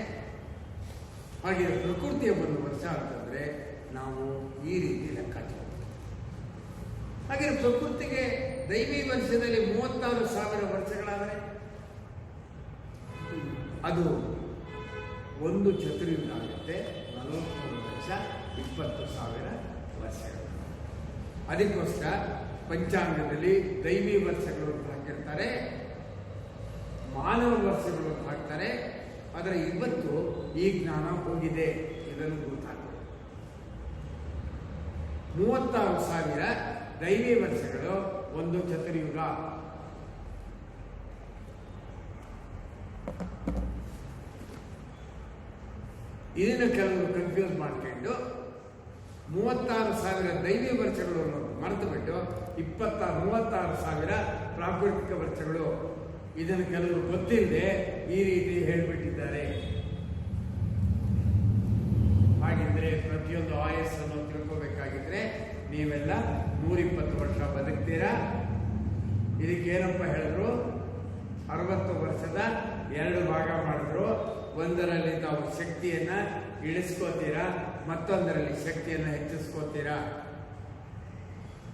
ಹಾಗೆ ಪ್ರಕೃತಿಯ 1 ವರ್ಷ ಅಂತಂದರೆ ನಾವು ಈ ರೀತಿ ಲೆಕ್ಕಾಚಾರ. ಹಾಗೆ ಪ್ರಕೃತಿಗೆ ದೈವಿ ವರ್ಷದಲ್ಲಿ 36,000 ವರ್ಷಗಳಾದರೆ ಅದು ಒಂದು ಚತುರ್ಯುಗ ಆಗುತ್ತೆ. 43,20,000 ವರ್ಷಗಳು. ಅದಕ್ಕೋಸ್ಕರ ಪಂಚಾಂಗದಲ್ಲಿ ದೈವಿ ವರ್ಷಗಳು ಅಂತ ಹಾಕಿರ್ತಾರೆ, ಮಾನವ ವರ್ಷಗಳು ಅಂತ ಹಾಕ್ತಾರೆ. ಆದರೆ ಇವತ್ತು ಈ ಜ್ಞಾನ ಹೋಗಿದೆ, ಇದನ್ನು ಗೊತ್ತಾಗ್ತದೆ. 36,000 ದೈವಿ ವರ್ಷಗಳು ಒಂದು ಚತುರ್ಯುಗ. ಇದನ್ನು ಕೆಲವರು ಕನ್ಫ್ಯೂಸ್ ಮಾಡ್ಕೊಂಡು 36,000 ದೈವಿ ವರ್ಷಗಳು ಮರೆತು ಬಿಟ್ಟು 36,000 ಪ್ರಾಕೃತಿಕ ವರ್ಷಗಳು. ಇದನ್ನು ಕೆಲವರು ಗೊತ್ತಿಲ್ಲದೆ ಈ ರೀತಿ ಹೇಳಿಬಿಟ್ಟಿದ್ದಾರೆ. ಹಾಗಿದ್ರೆ ಪ್ರತಿಯೊಂದು ಆಯಸ್ಸನ್ನು ತಿಳ್ಕೋಬೇಕಾಗಿದ್ರೆ ನೀವೆಲ್ಲ 120 ವರ್ಷ ಬದುಕ್ತೀರಾ. ಇದಕ್ಕೇನಪ್ಪ ಹೇಳಿದ್ರು? 60 ವರ್ಷದ 2 ಭಾಗ ಮಾಡಿದ್ರು. ಒಂದರಲ್ಲಿ ತಾವು ಶಕ್ತಿಯನ್ನ ಇಳಿಸ್ಕೋತೀರಾ, ಮತ್ತೊಂದರಲ್ಲಿ ಶಕ್ತಿಯನ್ನು ಹೆಚ್ಚಿಸ್ಕೋತೀರಾ.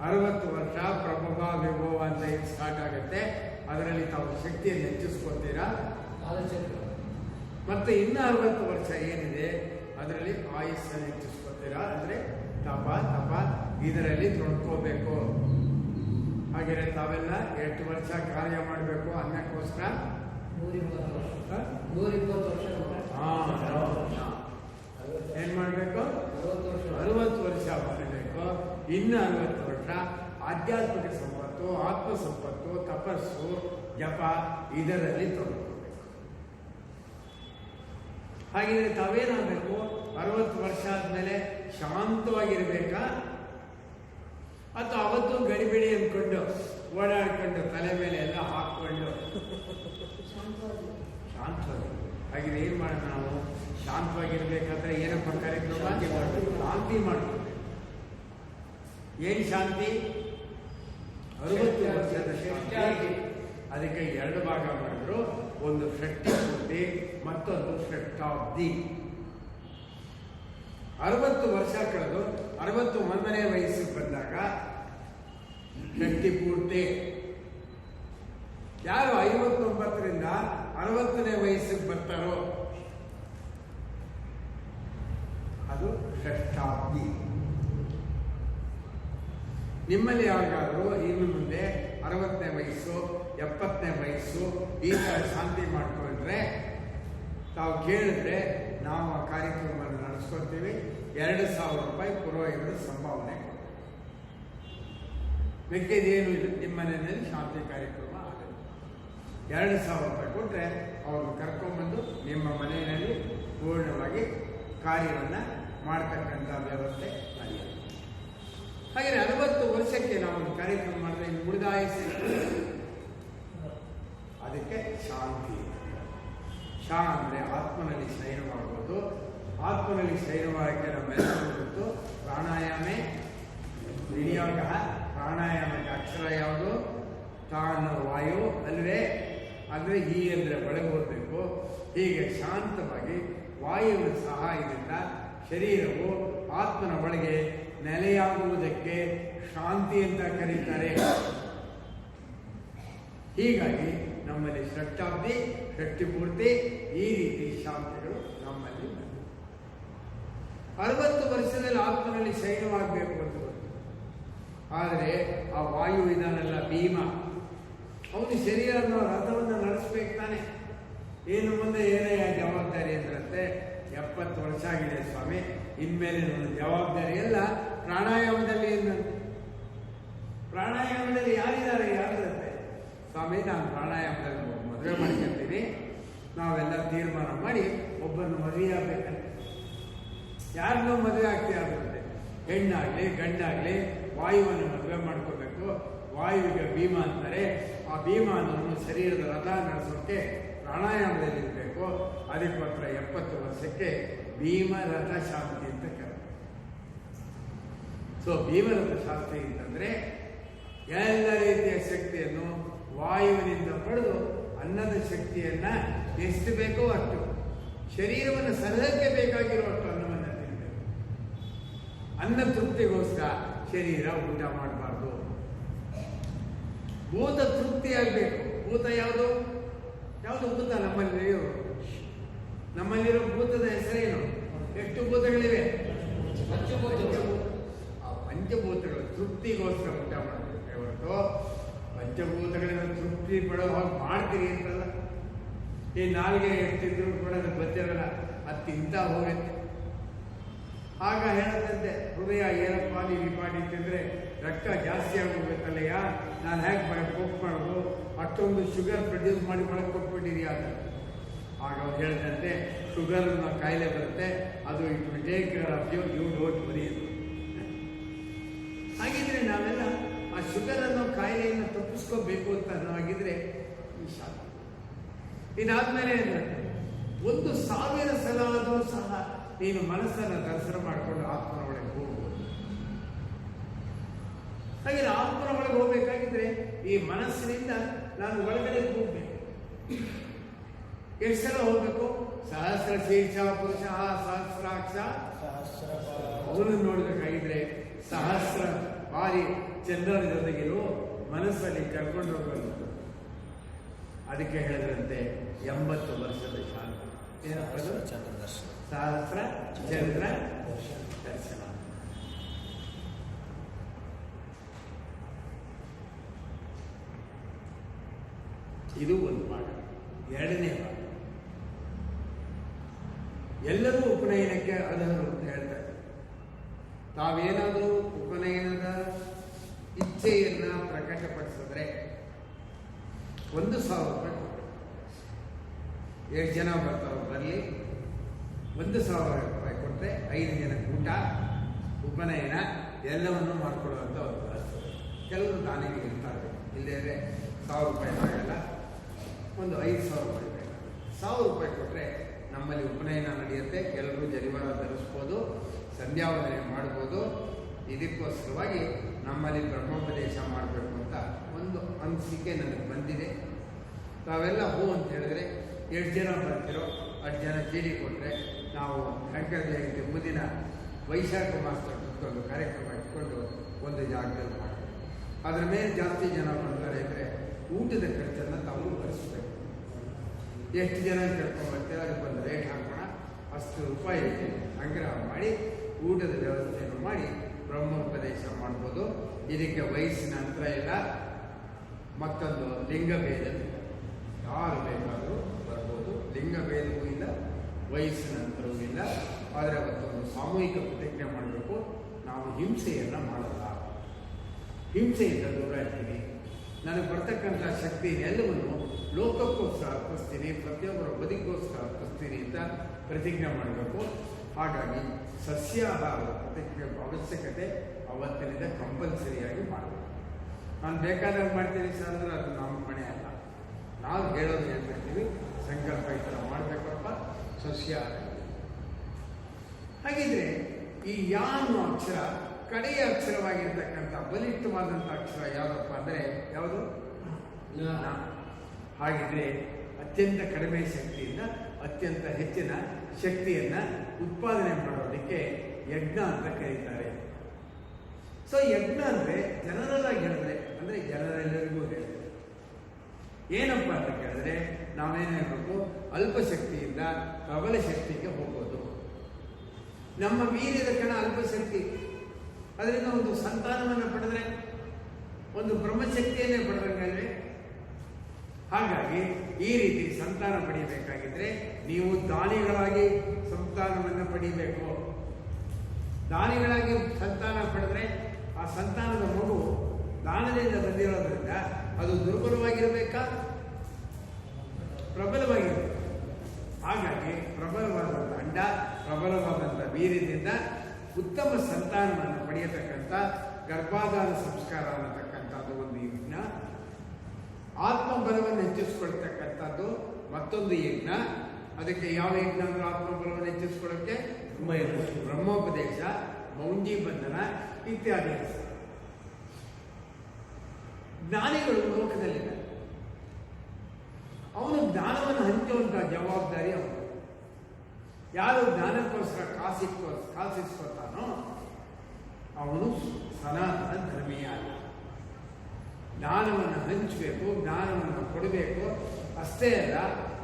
60 ವರ್ಷ ಪ್ರಭವ ವಿಭವ ಅಂತ ಏನು ಸ್ಟಾರ್ಟ್ ಆಗುತ್ತೆ, ಅದರಲ್ಲಿ ತಾವು ಶಕ್ತಿಯನ್ನು ಹೆಚ್ಚಿಸ್ಕೋತೀರಾ. ಮತ್ತೆ ಇನ್ನು 60 ವರ್ಷ ಏನಿದೆ ಅದರಲ್ಲಿ ಆಯುಸ್ಸನ್ನು ಹೆಚ್ಚಿಸ್ಕೋತೀರಾ. ಅಂದರೆ ತಪ ಇದರಲ್ಲಿ ತೊಡ್ಕೋಬೇಕು. ಹಾಗೆ ತಾವೆಲ್ಲ 8 ವರ್ಷ ಕಾರ್ಯ ಮಾಡಬೇಕು ಅನ್ನಕ್ಕೋಸ್ಕರ 120 ವರ್ಷ. ಏನ್ ಮಾಡಬೇಕು? 60 ವರ್ಷ ಮಾಡಬೇಕು. ಇನ್ನು 60 ವರ್ಷ ಆಧ್ಯಾತ್ಮಿಕ ಸಂಪತ್ತು, ಆತ್ಮ ಸಂಪತ್ತು, ತಪಸ್ಸು, ಜಪ ಇದರಲ್ಲಿ ತೊಡಗಬೇಕು. ಹಾಗಿದ್ರೆ ತಾವೇನಾಗಬೇಕು? 60 ವರ್ಷ ಆದ್ಮೇಲೆ ಶಾಂತವಾಗಿರ್ಬೇಕಾ, ಅಥವಾ ಅವತ್ತು ಗಡಿಬಿಡಿ ಅಂದ್ಕೊಂಡು ಓಡಾಡ್ಕೊಂಡು ತಲೆ ಮೇಲೆ ಎಲ್ಲ ಹಾಕ್ಕೊಂಡು ಶಾಂತವಾಗಿ? ಹಾಗಿದ್ರೆ ಏನ್ ಮಾಡೋಣ ನಾವು? ಶಾಂತವಾಗಿರ್ಬೇಕಾದ್ರೆ ಏನಪ್ಪ ಕಾರ್ಯಕ್ರಮ? ಶಾಂತಿ ಮಾಡ್ತೀವಿ. ಏನ್ ಶಾಂತಿ? 60 ವರ್ಷದ ಶಾಂತಿ. ಅದಕ್ಕೆ 2 ಭಾಗ ಮಾಡಿದ್ರು. ಒಂದು ಷಷ್ಠಿ ಪೂರ್ತಿ, ಮತ್ತೊಂದು ಷಷ್ಠಾಬ್ದಿ. 60 ವರ್ಷ ಕಳೆದು 61ನೇ ವಯಸ್ಸಿಗೆ ಬಂದಾಗ ಷಷ್ಠಿ ಪೂರ್ತಿ. ಯಾರು 59ರಿಂದ 60ನೇ ವಯಸ್ಸಿಗೆ ಬರ್ತಾರೋ ಅದು ಷಷ್ಠಾಬ್ದಿ. ನಿಮ್ಮಲ್ಲಿ ಯಾರಿಗಾದ್ರೂ ಇನ್ನು ಮುಂದೆ 60ನೇ ವಯಸ್ಸು 70ನೇ ವಯಸ್ಸು ಈ ಥರ ಶಾಂತಿ ಮಾಡ್ಕೊಂಡ್ರೆ ತಾವು ಕೇಳಿದ್ರೆ ನಾವು ಆ ಕಾರ್ಯಕ್ರಮವನ್ನು ನಡೆಸ್ಕೊಳ್ತೀವಿ. 2,000 ರೂಪಾಯಿ ಪುರೋಹಿತರ ಸಂಭಾವನೆ ಕೊಡ್ತೀವಿ. ಮಿಕ್ಕಿದೇನು ಇಲ್ಲ, ನಿಮ್ಮ ಮನೆಯಲ್ಲಿ ಶಾಂತಿ ಕಾರ್ಯಕ್ರಮ ಆಗುತ್ತೆ. 2,000 ರೂಪಾಯಿ ಕೊಟ್ಟರೆ ಅವ್ರನ್ನ ಕರ್ಕೊಂಡ್ಬಂದು ನಿಮ್ಮ ಮನೆಯಲ್ಲಿ ಪೂರ್ಣವಾಗಿ ಕಾರ್ಯವನ್ನು ಮಾಡ್ತಕ್ಕಂಥ ವ್ಯವಸ್ಥೆ ನಡೆಯುತ್ತೆ. ಹಾಗೆ 60 ವರ್ಷಕ್ಕೆ ನಾವು ಒಂದು ಕಾರ್ಯಕ್ರಮ ಮಾಡಿದ್ರೆ ಇನ್ನು ಉಳಿದ ಆಯಸ್ಸು ಅದಕ್ಕೆ ಶಾಂತಿ. ಶಾ ಅಂದರೆ ಆತ್ಮನಲ್ಲಿ ಶಯನವಾಗುವುದು. ಆತ್ಮನಲ್ಲಿ ಶಯನವಾಗಕ್ಕೆ ನಮ್ಮೆಲ್ಲ ಗೊತ್ತು. ಪ್ರಾಣಾಯಾಮೇ ವಿನಿಯೋಗ. ಪ್ರಾಣಾಯಾಮಕ್ಕೆ ಅಕ್ಷರ ಯಾವುದು? ತಾ ಅನ್ನೋ ವಾಯು ಅಲ್ವೇ? ಅಂದರೆ ಈ ಅಂದರೆ ಒಳಗೆ ಹೋಗಬೇಕು. ಹೀಗೆ ಶಾಂತವಾಗಿ ವಾಯುವಿನ ಸಹಾಯದಿಂದ ಶರೀರವು ಆತ್ಮನ ಒಳಗೆ ನೆಲೆಯಾಗುವುದಕ್ಕೆ ಶಾಂತಿ ಅಂತ ಕರೀತಾರೆ. ಹೀಗಾಗಿ ನಮ್ಮಲ್ಲಿ ಷಷ್ಠಾಬ್ದಿ, ಷಷ್ಠಿ ಪೂರ್ತಿ ಈ ರೀತಿ ಶಾಂತಿಗಳು ನಮ್ಮಲ್ಲಿ ಬಂದಿವೆ. 60 ವರ್ಷದಲ್ಲಿ ಆತ್ಮನಲ್ಲಿ ಶಯನವಾಗಬೇಕು ಅಂತ ಗೊತ್ತು. ಆದರೆ ಆ ವಾಯು ಇದನ್ನೆಲ್ಲ ಭೀಮ, ಅವನು ಶರೀರನ ರಥವನ್ನು ನಡೆಸ್ಬೇಕು ತಾನೆ. ಏನು ಮುಂದೆ ಏನೇ ಜವಾಬ್ದಾರಿ ಅಂದ್ರಂತೆ, 70 ವರ್ಷ ಆಗಿದೆ ಸ್ವಾಮಿ, ಇನ್ಮೇಲೆ ನನ್ನ ಜವಾಬ್ದಾರಿ ಎಲ್ಲ ಪ್ರಾಣಾಯಾಮದಲ್ಲಿ ಎಂದಂತೆ. ಪ್ರಾಣಾಯಾಮದಲ್ಲಿ ಯಾರಿದ್ದಾರೆ? ಯಾರಿರುತ್ತೆ? ಸ್ವಾಮಿ, ನಾನು ಪ್ರಾಣಾಯಾಮದಲ್ಲಿ ಮದುವೆ ಮಾಡ್ಕೊಳ್ತೀನಿ, ನಾವೆಲ್ಲ ತೀರ್ಮಾನ ಮಾಡಿ ಒಬ್ಬರನ್ನು ಮದುವೆ ಆಗ್ಬೇಕಂತೆ. ಯಾರನ್ನೂ ಮದುವೆ ಆಗ್ತೀಯಾಗುತ್ತೆ, ಹೆಣ್ಣಾಗಲಿ ಗಂಡಾಗಲಿ ವಾಯುವನ್ನು ಮದುವೆ ಮಾಡ್ಕೋಬೇಕು. ವಾಯುವಿಗೆ ಭೀಮ ಅಂತಾರೆ. ಆ ಭೀಮನನ್ನು ಶರೀರದ ರಥ ನಡೆಸೋಕ್ಕೆ ಪ್ರಾಣಾಯಾಮದಲ್ಲಿ ಇರಬೇಕು. ಅದಕ್ಕೋಸ್ಕರ 70 ವರ್ಷಕ್ಕೆ ಭೀಮರಥ ಶಾಂತಿ ಅಂತ ಕರೀತಾರೆ. ಸೊ ಭೀಮರಥ ಶಾಸ್ತ್ರಿ ಅಂತಂದ್ರೆ ಎಲ್ಲ ರೀತಿಯ ಶಕ್ತಿಯನ್ನು ವಾಯುವಿನಿಂದ ಪಡೆದು ಅನ್ನದ ಶಕ್ತಿಯನ್ನ ಎಷ್ಟು ಬೇಕೋ ಅಷ್ಟು, ಶರೀರವನ್ನು ಸಲಹಕ್ಕೆ ಬೇಕಾಗಿರುವಷ್ಟು ಅನ್ನವನ್ನು ತಿನ್ನಬೇಕು. ಅನ್ನ ತೃಪ್ತಿಗೋಸ್ಕರ ಶರೀರ ಊಟ ಮಾಡಬಾರ್ದು. ಭೂತ ತೃಪ್ತಿ ಆಗಬೇಕು. ಭೂತ ಯಾವುದು? ಯಾವುದು ಭೂತ? ನಮ್ಮಲ್ಲಿರೋ ಭೂತದ ಹೆಸರೇನು? ಎಷ್ಟು ಭೂತಗಳಿವೆ? ಪಂಚಭೂತಗಳು ತೃಪ್ತಿಗೋಸ್ಕರ ಊಟ ಮಾಡಬೇಕು ಹೊರತು ಪಂಚಭೂತಗಳಿಂದ ತೃಪ್ತಿ ಪಡೋ ಹಾಗೆ ಮಾಡ್ತೀರಿ ಅಂತಲ್ಲ. ಈ ನಾಲ್ಗೆ ತಿಂದ್ರು ಕೂಡ ಅದು ಗೊತ್ತಿರಲ್ಲ, ಅದು ತಿಂತಾ ಹೋಗುತ್ತೆ. ಆಗ ಹೇಳದಂತೆ ಹೃದಯ ಏನಪ್ಪ ನೀವು ಈ ಪಾಟಿ ತಿಂದರೆ ರಕ್ತ ಜಾಸ್ತಿ ಆಗೋಗುತ್ತಲ್ಲಯ್ಯ, ನಾನು ಹೇಗೆ ಕೋಪ್ ಮಾಡೋದು, ಅಷ್ಟೊಂದು ಶುಗರ್ ಪ್ರೊಡ್ಯೂಸ್ ಮಾಡಿ ಒಳಗೆ ಕೊಟ್ಬಿಟ್ಟಿರಿ ಅಂತ. ಆಗ ಅವ್ರು ಹೇಳಿದಂತೆ ಶುಗರ್ ಕಾಯಿಲೆ ಬರುತ್ತೆ, ಅದು it will take care of you, you don't worry. ಹಾಗಿದ್ರೆ ನಾವೆಲ್ಲ ಆ ಶುಗರ್ ಅನ್ನೋ ಕಾಯಿಲೆಯನ್ನು ತಪ್ಪಿಸ್ಕೋಬೇಕು ಅಂತ ಆಗಿದ್ರೆ ಈ ಶಾಂತಿ. ಇದಾದ್ಮೇಲೆ 1,000 ಸಲ ಆದರೂ ಸಹ ನೀನು ಮನಸ್ಸನ್ನು ದರ್ಶನ ಮಾಡಿಕೊಂಡು ಆತ್ಮನ ಒಳಗೆ ಹೋಗ್ಬೋದು. ಹಾಗೆ ಆತ್ಮನ ಒಳಗೆ ಹೋಗ್ಬೇಕಾಗಿದ್ರೆ ಈ ಮನಸ್ಸಿನಿಂದ ನಾನು ಒಳಗಡೆ ಹೋಗ್ಬೇಕು. ಎಷ್ಟು ಸಲ ಹೋಗ್ಬೇಕು? ಸಹಸ್ರ ಶೀರ್ಷ ಪುರುಷ ಸಹಸ್ರಾಕ್ಷ ಅವನು ನೋಡ್ಬೇಕಾಗಿದ್ರೆ ಸಹಸ್ರ ಬಾರಿ ಚಂದ್ರನ ಜೊತೆಗಿರು ಮನಸ್ಸಲ್ಲಿ ಕರ್ಕೊಂಡು ಹೋಗಬೇಕು. ಅದಕ್ಕೆ ಹೇಳಿದ್ರಂತೆ 80 ವರ್ಷದ ಶಾಂತಿ. ಸಹಸ್ರ ಚಂದ್ರ ದರ್ಶನ. ಇದು ಒಂದು ಭಾಗ. ಎರಡನೇ ಭಾಗ, ಎಲ್ಲರೂ ಉಪನಯನಕ್ಕೆ ಅರ್ಹರು ಅಂತ ಹೇಳ್ತಾರೆ. ತಾವೇನಾದರೂ ಉಪನಯನದ ಇಚ್ಛೆಯನ್ನ ಪ್ರಕಟಪಡಿಸಿದ್ರೆ 1,000 ರೂಪಾಯಿ ಕೊಟ್ಟು, 7 ಜನ ಬರ್ತಾರೋ ಬರಲಿ, 1,000 ರೂಪಾಯಿ ಕೊಟ್ಟರೆ 5 ಜನಕ್ಕೆ ಊಟ, ಉಪನಯನ ಎಲ್ಲವನ್ನೂ ಮಾಡಿಕೊಡುವಂಥ ಒಂದು ವ್ಯವಸ್ಥೆ. ಕೆಲವರು ದಾನಿಗೆ ಇರ್ತಾರೆ, ಇಲ್ಲದೇ 1,000 ರೂಪಾಯಿ ಆಗಲ್ಲ, ಒಂದು 5,000 ರೂಪಾಯಿ ಬೇಕು. 1,000 ರೂಪಾಯಿ ಕೊಟ್ಟರೆ ನಮ್ಮಲ್ಲಿ ಉಪನಯನ ನಡೆಯುತ್ತೆ. ಕೆಲವರು ಜರಿವಾರ ಧರಿಸ್ಬೋದು, ಸಂಧ್ಯಾವಂದನೆ ಮಾಡ್ಬೋದು. ಇದಕ್ಕೋಸ್ಕರವಾಗಿ ನಮ್ಮಲ್ಲಿ ಬ್ರಹ್ಮೋಪದೇಶ ಮಾಡಬೇಕು ಅಂತ ಒಂದು ಅನಿಸಿಕೆ ನನಗೆ ಬಂದಿದೆ. ತಾವೆಲ್ಲ ಹೂ ಅಂತ ಹೇಳಿದ್ರೆ 8 ಜನ ಬರ್ತಿರೋ 8 ಜನ ಚೀಟಿ ಕೊಟ್ಟರೆ ನಾವು ಶಂಕರ ಜಯಂತಿ ಮುಂದಿನ ವೈಶಾಖ ಮಾಸದಲ್ಲಿ ಒಂದು ಕಾರ್ಯಕ್ರಮ ಇಟ್ಕೊಂಡು ಒಂದು ಜಾಗದಲ್ಲಿ ಮಾಡ್ತೀವಿ. ಅದರ ಮೇಲೆ ಜಾಸ್ತಿ ಜನ ಬರ್ತಾರೆ ಅಂದರೆ ಊಟದ ಖರ್ಚನ್ನು ತಾವು ಭರಿಸಬೇಕು. ಎಷ್ಟು ಜನ ಕರ್ಕೊಂಡ್ಬರ್ತಾರೆ ಅದಕ್ಕೊಂದು ರೇಟ್ ಹಾಕೋಣ, ಅಷ್ಟು ರೂಪಾಯಿ ಸಂಗ್ರಹ ಮಾಡಿ ಊಟದ ವ್ಯವಸ್ಥೆಯನ್ನು ಮಾಡಿ ಬ್ರಹ್ಮೋಪದೇಶ ಮಾಡ್ಬೋದು. ಇದಕ್ಕೆ ವಯಸ್ಸಿನ ಅಂತರ ಇಲ್ಲ, ಮತ್ತೊಂದು ಲಿಂಗಭೇದ ಯಾರು ಬೇಕಾದರೂ ಬರ್ಬೋದು, ಲಿಂಗಭೇದವೂ ಇಲ್ಲ, ವಯಸ್ಸಿನ ಅಂತರವೂ ಇಲ್ಲ. ಆದರೆ ಅವತ್ತೊಂದು ಸಾಮೂಹಿಕ ಪ್ರತಿಜ್ಞೆ ಮಾಡಬೇಕು, ನಾವು ಹಿಂಸೆಯನ್ನು ಮಾಡಲ್ಲ, ಹಿಂಸೆಯಿಂದ ದೂರ ಇರ್ತೀನಿ, ನನಗೆ ಬರ್ತಕ್ಕಂಥ ಶಕ್ತಿಯನ್ನೆಲ್ಲವನ್ನು ಲೋಕಕ್ಕೋಸ್ಕರ ಅರ್ಪಿಸ್ತೀನಿ, ಪ್ರತಿಯೊಬ್ಬರ ಬದುಕಿಗೋಸ್ಕರ ಅರ್ಪಿಸ್ತೀನಿ ಅಂತ ಪ್ರತಿಜ್ಞೆ ಮಾಡಬೇಕು. ಹಾಗಾಗಿ ಸಸ್ಯಾಹಾರದ ಪ್ರತಿಜ್ಞೆ ಅವಶ್ಯಕತೆ ಅವತ್ತಿನಿಂದ ಕಂಪಲ್ಸರಿಯಾಗಿ ಮಾಡಬೇಕು. ನಾನು ಬೇಕಾದಾಗ ಮಾಡ್ತೀನಿ ಸರ್ ಅಂದರೆ ಅದು ನಮ್ಮ ಮನೆ ಅಲ್ಲ, ನಾವು ಹೇಳೋದು ಏನು ಮಾಡ್ತೀವಿ, ಸಂಕಲ್ಪ ಈ ಥರ ಮಾಡಬೇಕಪ್ಪ, ಸಸ್ಯಾಹಾರ. ಹಾಗಿದ್ರೆ ಈ ಯಾ ಅನ್ನೋ ಅಕ್ಷರ ಕಡೆಯ ಅಕ್ಷರವಾಗಿರ್ತಕ್ಕಂಥ ಬಲಿಷ್ಠವಾದಂಥ ಅಕ್ಷರ ಯಾವುದಪ್ಪ ಅಂದರೆ ಯಾವುದು? ನ. ಹಾಗಿದ್ರೆ ಅತ್ಯಂತ ಕಡಿಮೆ ಶಕ್ತಿಯಿಂದ ಅತ್ಯಂತ ಹೆಚ್ಚಿನ ಶಕ್ತಿಯನ್ನು ಉತ್ಪಾದನೆ ಮಾಡೋದಕ್ಕೆ ಯಜ್ಞ ಅಂತ ಕರೀತಾರೆ. ಸೊ ಯಜ್ಞ ಅಂದರೆ ಜನರಲ್ ಆಗಿ ಹೇಳಿದ್ರೆ, ಅಂದರೆ ಜನರೆಲ್ಲರಿಗೂ ಹೇಳಿದ್ರೆ ಏನಪ್ಪ ಅಂತ ಕೇಳಿದ್ರೆ ನಾವೇನು ಹೇಳಬೇಕು, ಅಲ್ಪ ಶಕ್ತಿಯಿಂದ ಪ್ರಬಲ ಶಕ್ತಿಗೆ ಹೋಗೋದು. ನಮ್ಮ ವೀರ್ಯದ ಕಣ ಅಲ್ಪ ಶಕ್ತಿ, ಅದರಿಂದ ಒಂದು ಸಂತಾನವನ್ನು ಪಡೆದ್ರೆ ಒಂದು ಬ್ರಹ್ಮಶಕ್ತಿಯನ್ನೇ ಪಡೆದಂಗಲ್ವೇ. ಹಾಗಾಗಿ ಈ ರೀತಿ ಸಂತಾನ ಪಡೆಯಬೇಕಾಗಿದ್ರೆ ನೀವು ದಾನಿಗಳಾಗಿ ಸಂತಾನವನ್ನು ಪಡೆಯಬೇಕು. ದಾನಿಗಳಾಗಿ ಸಂತಾನ ಪಡೆದ್ರೆ ಆ ಸಂತಾನದ ಮಗು ದಾನದಿಂದ ಬಂದಿರೋದ್ರಿಂದ ಅದು ದುರ್ಬಲವಾಗಿರಬೇಕಾ, ಪ್ರಬಲವಾಗಿರಬೇಕು. ಹಾಗಾಗಿ ಪ್ರಬಲವಾದಂಥ ಅಂಡ, ಪ್ರಬಲವಾದಂಥ ವೀರ್ಯದಿಂದ ಉತ್ತಮ ಸಂತಾನವನ್ನು ಪಡೆಯತಕ್ಕಂಥ ಗರ್ಭಾಧಾನ ಸಂಸ್ಕಾರ ಅನ್ನತಕ್ಕಂಥದ್ದು ಒಂದು ಯಜ್ಞ. ಆತ್ಮಬಲವನ್ನು ಹೆಚ್ಚಿಸ್ಕೊಳ್ತಕ್ಕಂಥದ್ದು ಮತ್ತೊಂದು ಯಜ್ಞ. ಅದಕ್ಕೆ ಯಾವ ಯಜ್ಞ ಅಂದ್ರೆ ಆತ್ಮಬಲವನ್ನು ಹೆಚ್ಚಿಸ್ಕೊಳ್ಳೋಕ್ಕೆ ಬ್ರಹ್ಮೋಪದೇಶ, ಮೌಂಜಿ ಬಂಧನ ಇತ್ಯಾದಿ. ಜ್ಞಾನಿಗಳು ಲೋಕದಲ್ಲಿದ್ದಾರೆ, ಅವನು ಜ್ಞಾನವನ್ನು ಹಂಚುವಂಥ ಜವಾಬ್ದಾರಿ ಅವನು. ಯಾರು ಜ್ಞಾನಕ್ಕೋಸ್ಕರ ಕಾಸಿಸ್ಕೊತಾನೋ ಅವನು ಸನಾತನ ಧರ್ಮೀಯ ಅಲ್ಲ. ಜ್ಞಾನವನ್ನು ಹಂಚಬೇಕು, ಜ್ಞಾನವನ್ನು ಕೊಡಬೇಕು. ಅಷ್ಟೇ ಅಲ್ಲ,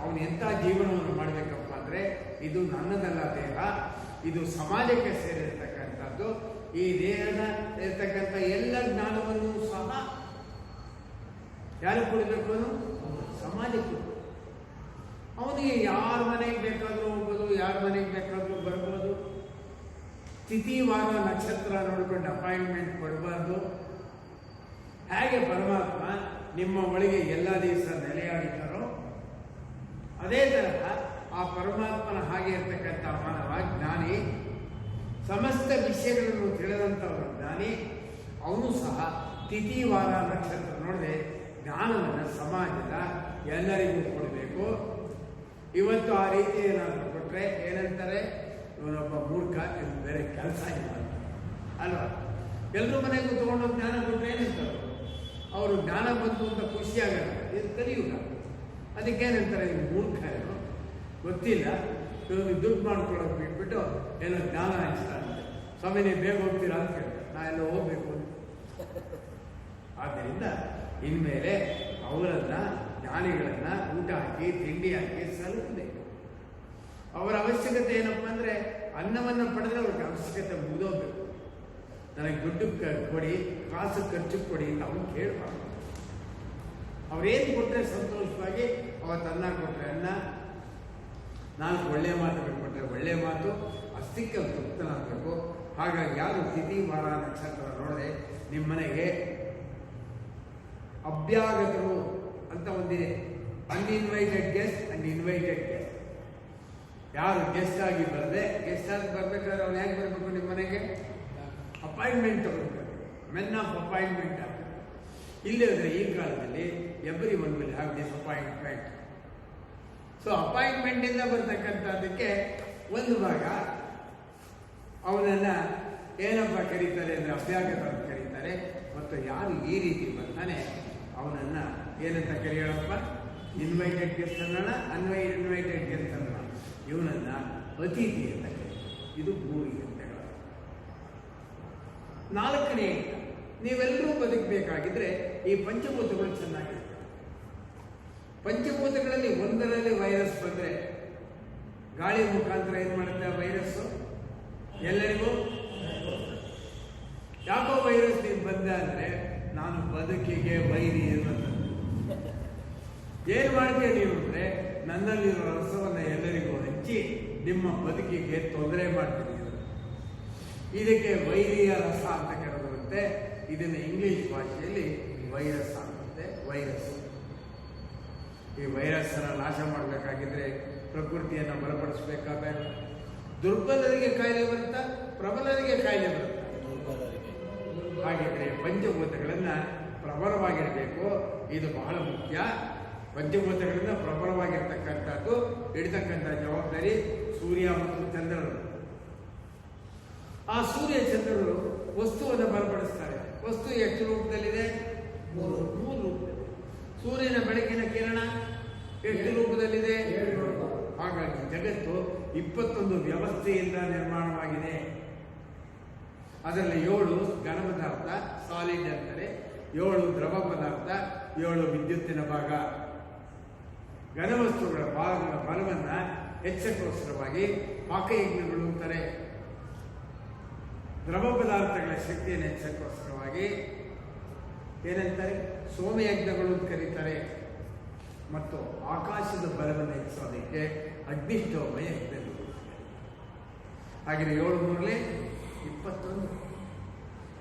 ಅವನು ಎಂಥ ಜೀವನವನ್ನು ಮಾಡಬೇಕಪ್ಪ ಅಂದರೆ ಇದು ನನ್ನದಲ್ಲ ದೇಹ, ಇದು ಸಮಾಜಕ್ಕೆ ಸೇರಿರ್ತಕ್ಕಂಥದ್ದು. ಈ ದೇಹದ ಇರತಕ್ಕಂಥ ಎಲ್ಲ ಜ್ಞಾನವನ್ನು ಸಹ ಯಾರು ಕೊಡಬೇಕು? ಅವನು ಸಮಾಜಕ್ಕೆ. ಅವನಿಗೆ ಯಾರ ಮನೆಗೆ ಬೇಕಾದರೂ ಹೋಗ್ಬೋದು, ಯಾರ ಮನೆಗೆ ಬೇಕಾದರೂ ಬರ್ಬೋದು. ತಿಥಿ ವಾರ ನಕ್ಷತ್ರ ನೋಡ್ಕೊಂಡು ಅಪಾಯಿಂಟ್ಮೆಂಟ್ ಕೊಡಬಾರ್ದು. ಹೇಗೆ ಪರಮಾತ್ಮ ನಿಮ್ಮ ಒಳಗೆ ಎಲ್ಲ ದಿವಸ ನೆಲೆಯಾಗಿದ್ದಾರೋ ಅದೇ ತರಹ ಆ ಪರಮಾತ್ಮನ ಹಾಗೆ ಇರ್ತಕ್ಕಂಥ ಮಾನವ ಜ್ಞಾನಿ, ಸಮಸ್ತ ವಿಷಯಗಳನ್ನು ತಿಳಿದಂಥವನು ಜ್ಞಾನಿ. ಅವನು ಸಹ ತಿಥಿ ವಾರ ನಕ್ಷತ್ರ ನೋಡದೆ ಜ್ಞಾನವನ್ನು ಸಮಾಜದ ಎಲ್ಲರಿಗೂ ಕೊಡಬೇಕು. ಇವತ್ತು ಆ ರೀತಿ ಏನಾದರೂ ಕೊಟ್ಟರೆ ಏನಂತಾರೆ, ಇವನೊಬ್ಬ ಮೂರ್ಖ, ಇವ್ನು ಬೇರೆ ಕೆಲಸ ಇಲ್ಲ ಅಲ್ವಾ. ಎಲ್ಲರೂ ಮನೆಗೂ ತೊಗೊಂಡೋಗಿ ಜ್ಞಾನ ಕೊಟ್ಟರೆ ಏನಂತಾರೆ, ಅವರು ಜ್ಞಾನ ಬಂತು ಅಂತ ಖುಷಿಯಾಗಲ್ಲ. ಇದು ಕಲಿಯುಗ. ಅದಕ್ಕೇನಂತಾರೆ, ಇವ್ನು ಮೂರ್ಖ, ಏನು ಗೊತ್ತಿಲ್ಲ, ಇವನಿಗೆ ದುಡ್ಡು ಮಾಡ್ಕೊಳ್ಳೋಕೆ ಬಿಟ್ಬಿಟ್ಟು ಏನೋ ಜ್ಞಾನ ಹಂಚ್ತಾನೆ. ಸ್ವಾಮಿ ನೀವು ಬೇಗ ಹೋಗ್ತೀರಾ ಅಂತ ಕೇಳ್ತಾರೆ, ನಾ ಎಲ್ಲ ಹೋಗ್ಬೇಕು ಅಂತ. ಆದ್ದರಿಂದ ಇನ್ಮೇಲೆ ಅವರನ್ನ ಜ್ಞಾನಿಗಳನ್ನ ಊಟ ಹಾಕಿ ತಿಂಡಿ ಹಾಕಿ ಸಲಹಬೇಕು. ಅವರ ಅವಶ್ಯಕತೆ ಏನಪ್ಪ ಅಂದರೆ ಅನ್ನವನ್ನು ಪಡೆದ್ರೆ ಅವ್ರಿಗೆ ಅವಶ್ಯಕತೆ ಮುಗಿದೋಗ್ಬೇಕು. ನನಗೆ ದುಡ್ಡು ಕೊಡಿ, ಕಾಸು ಖರ್ಚು ಕೊಡಿ ಅಂತ ಅವನು ಕೇಳಬಾರ್ದು. ಅವ್ರೇನು ಕೊಟ್ಟರೆ ಸಂತೋಷವಾಗಿ ಅವತ್ತು ಅನ್ನ ಕೊಟ್ಟರೆ ಅನ್ನ, ನಾಲ್ಕು ಒಳ್ಳೆಯ ಮಾತುಗಳು ಕೊಟ್ಟರೆ ಒಳ್ಳೆಯ ಮಾತು, ಅಷ್ಟಕ್ಕೆ ಅವ್ರು ತೃಪ್ತನಾಗಬೇಕು. ಹಾಗಾಗಿ ಯಾರು ತಿಥಿ ವಾರ ನಕ್ಷತ್ರ ನೋಡದೆ ನಿಮ್ಮ ಮನೆಗೆ ಅಭ್ಯಾಗತರು ಅಂತ ಒಂದಿದೆ, uninvited guest and invited guest. ಯಾರು ಗೆಸ್ಟ್ ಆಗಿ ಬರದೆ, ಗೆಸ್ಟ್ ಆಗಿ ಬರ್ಬೇಕಾದ್ರೆ ಅವ್ನು ಹೇಗೆ ಬರಬೇಕು ನಿಮ್ಮ ಮನೆಗೆ? ಅಪಾಯಿಂಟ್ಮೆಂಟ್ ತಗೊಳ್ಬೇಕು, ಮೆನ್ ಆಫ್ ಅಪಾಯಿಂಟ್ಮೆಂಟ್ ಆಗಬೇಕು. ಇಲ್ಲೇ ಅಂದರೆ ಈ ಕಾಲದಲ್ಲಿ every one will have this appointment. So ಅಪಾಯಿಂಟ್ಮೆಂಟಿಂದ ಬರ್ತಕ್ಕಂಥದ್ದಕ್ಕೆ ಒಂದು ಭಾಗ ಅವನನ್ನು ಏನಪ್ಪ ಕರೀತಾರೆ ಅಂದರೆ ಅಭ್ಯಾಗತ ಅಂತ ಕರೀತಾರೆ. ಮತ್ತು ಯಾರು ಈ ರೀತಿ ಬರ್ತಾನೆ ಅವನನ್ನು ಏನಂತ ಕರೆಯೋಣಪ್ಪ? ಇನ್ವೈಟೆಡ್ ಗೆಸ್ಟ್ ಅನ್ನೋಣ, ಇನ್ವೈಟೆಡ್ ಗೆಸ್ಟ್ ಅನ್ನೋಣ. ಇವನನ್ನು ಅತಿಥಿ ಅಂತ ಕರೀತಾರೆ. ಇದು 3 ಗಂಟೆಗಳು. 4ನೇ ನೀವೆಲ್ಲರೂ ಬದುಕಬೇಕಾಗಿದ್ರೆ ಈ ಪಂಚಭೂತಗಳು ಚೆನ್ನಾಗಿರ್ತವೆ. ಪಂಚಭೂತಗಳಲ್ಲಿ ಒಂದರಲ್ಲಿ ವೈರಸ್ ಬಂದರೆ ಗಾಳಿ ಮುಖಾಂತರ ಏನು ಮಾಡುತ್ತೆ ಆ ವೈರಸ್ಸು? ಎಲ್ಲರಿಗೂ ಯಾಕೋ ವೈರಸ್ ನೀವು ಬಂದ ಅಂದರೆ ನಾನು ಬದುಕಿಗೆ ವೈರಿ ಇರುವಂಥದ್ದು. ಏನು ಮಾಡ್ತೀಯ ನೀವು ಅಂದರೆ ನನ್ನಲ್ಲಿರೋ ರಸವನ್ನು ಎಲ್ಲರಿಗೂ ಹಂಚಿ ನಿಮ್ಮ ಬದುಕಿಗೆ ತೊಂದರೆ ಮಾಡ್ತೀನಿ. ಇದಕ್ಕೆ ವೈರಿಯ ರಸ ಅಂತ ಕರೆದರಂತೆ. ಇದನ್ನು ಇಂಗ್ಲಿಷ್ ಭಾಷೆಯಲ್ಲಿ ವೈರಸ್ ಆಗುತ್ತೆ. ವೈರಸ್. ಈ ವೈರಸ್ಸನ್ನು ನಾಶ ಮಾಡಬೇಕಾಗಿದ್ರೆ ಪ್ರಕೃತಿಯನ್ನು ಬಲಪಡಿಸಬೇಕಾಗ ದುರ್ಬಲರಿಗೆ ಕಾಯಿಲೆ ಬರುತ್ತಾ, ಪ್ರಬಲರಿಗೆ ಕಾಯಿಲೆ ಬರುತ್ತಾ? ಹಾಗಿದ್ರೆ ಪಂಚಭೂತಗಳನ್ನು ಪ್ರಬಲವಾಗಿರಬೇಕು. ಇದು ಬಹಳ ಮುಖ್ಯ. ಪಂಚಭೂತಗಳಿಂದ ಪ್ರಬಲವಾಗಿರ್ತಕ್ಕಂಥದ್ದು ಇಡ್ತಕ್ಕಂಥ ಜವಾಬ್ದಾರಿ ಸೂರ್ಯ ಮತ್ತು ಚಂದ್ರರು. ಆ ಸೂರ್ಯ ಚಂದ್ರರು ವಸ್ತುವನ್ನು ಬಲಪಡಿಸ್ತಾರೆ. ವಸ್ತು ಎಷ್ಟು ರೂಪದಲ್ಲಿದೆ? ಮೂರು ರೂಪದಲ್ಲಿ. ಸೂರ್ಯನ ಬೆಳಕಿನ ಕಿರಣ ಎಷ್ಟು ರೂಪದಲ್ಲಿದೆ? ಹಾಗಾಗಿ ಜಗತ್ತು 21 ವ್ಯವಸ್ಥೆಯಿಂದ ನಿರ್ಮಾಣವಾಗಿದೆ. ಅದರಲ್ಲಿ 7 ಘನ ಪದಾರ್ಥ ಸಾಲಿಡ್ ಅಂತಾರೆ, 7 ದ್ರವ ಪದಾರ್ಥ, 7 ವಿದ್ಯುತ್ತಿನ ಭಾಗ. ಘನವಸ್ತುಗಳ ಬಲವನ್ನು ಹೆಚ್ಚಕ್ಕೋಸ್ಕರವಾಗಿ ಪಾಕಯಜ್ಞಗಳು ಅಂತಾರೆ. ದ್ರವ ಪದಾರ್ಥಗಳ ಶಕ್ತಿಯನ್ನು ಹೆಚ್ಚಕ್ಕೋಸ್ಕರವಾಗಿ ಏನಂತಾರೆ? ಸೋಮಯಜ್ಞಗಳು ಅಂತ ಕರೀತಾರೆ. ಮತ್ತು ಆಕಾಶದ ಬಲವನ್ನು ಹೆಚ್ಚೋದಕ್ಕೆ ಅಗ್ನಿಷ್ಠೋಮಯ ಯಜ್ಞಗಳು. ಹಾಗೆಯೇ 7 ಮೂರಲೆ 21.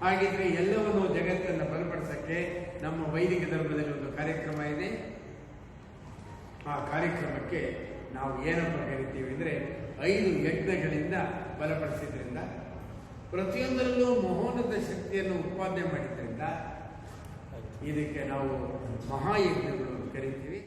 ಹಾಗಿದ್ರೆ ಎಲ್ಲವನ್ನು ಜಗತ್ತನ್ನು ಬಲಪಡಿಸಕ್ಕೆ ನಮ್ಮ ವೈದಿಕ ಧರ್ಮದಲ್ಲಿ ಒಂದು ಕಾರ್ಯಕ್ರಮ ಇದೆ. ಆ ಕಾರ್ಯಕ್ರಮಕ್ಕೆ ನಾವು ಏನಪ್ಪ ಕರಿತೀವಿ ಅಂದರೆ 5 ಯಜ್ಞಗಳಿಂದ ಬಲಪಡಿಸಿದ್ರಿಂದ, ಪ್ರತಿಯೊಂದರಲ್ಲೂ ಮಹೋನ್ನತ ಶಕ್ತಿಯನ್ನು ಉತ್ಪಾದನೆ ಮಾಡಿದ್ರಿಂದ ಇದಕ್ಕೆ ನಾವು ಮಹಾಯಜ್ಞಗಳು ಕರಿತೀವಿ.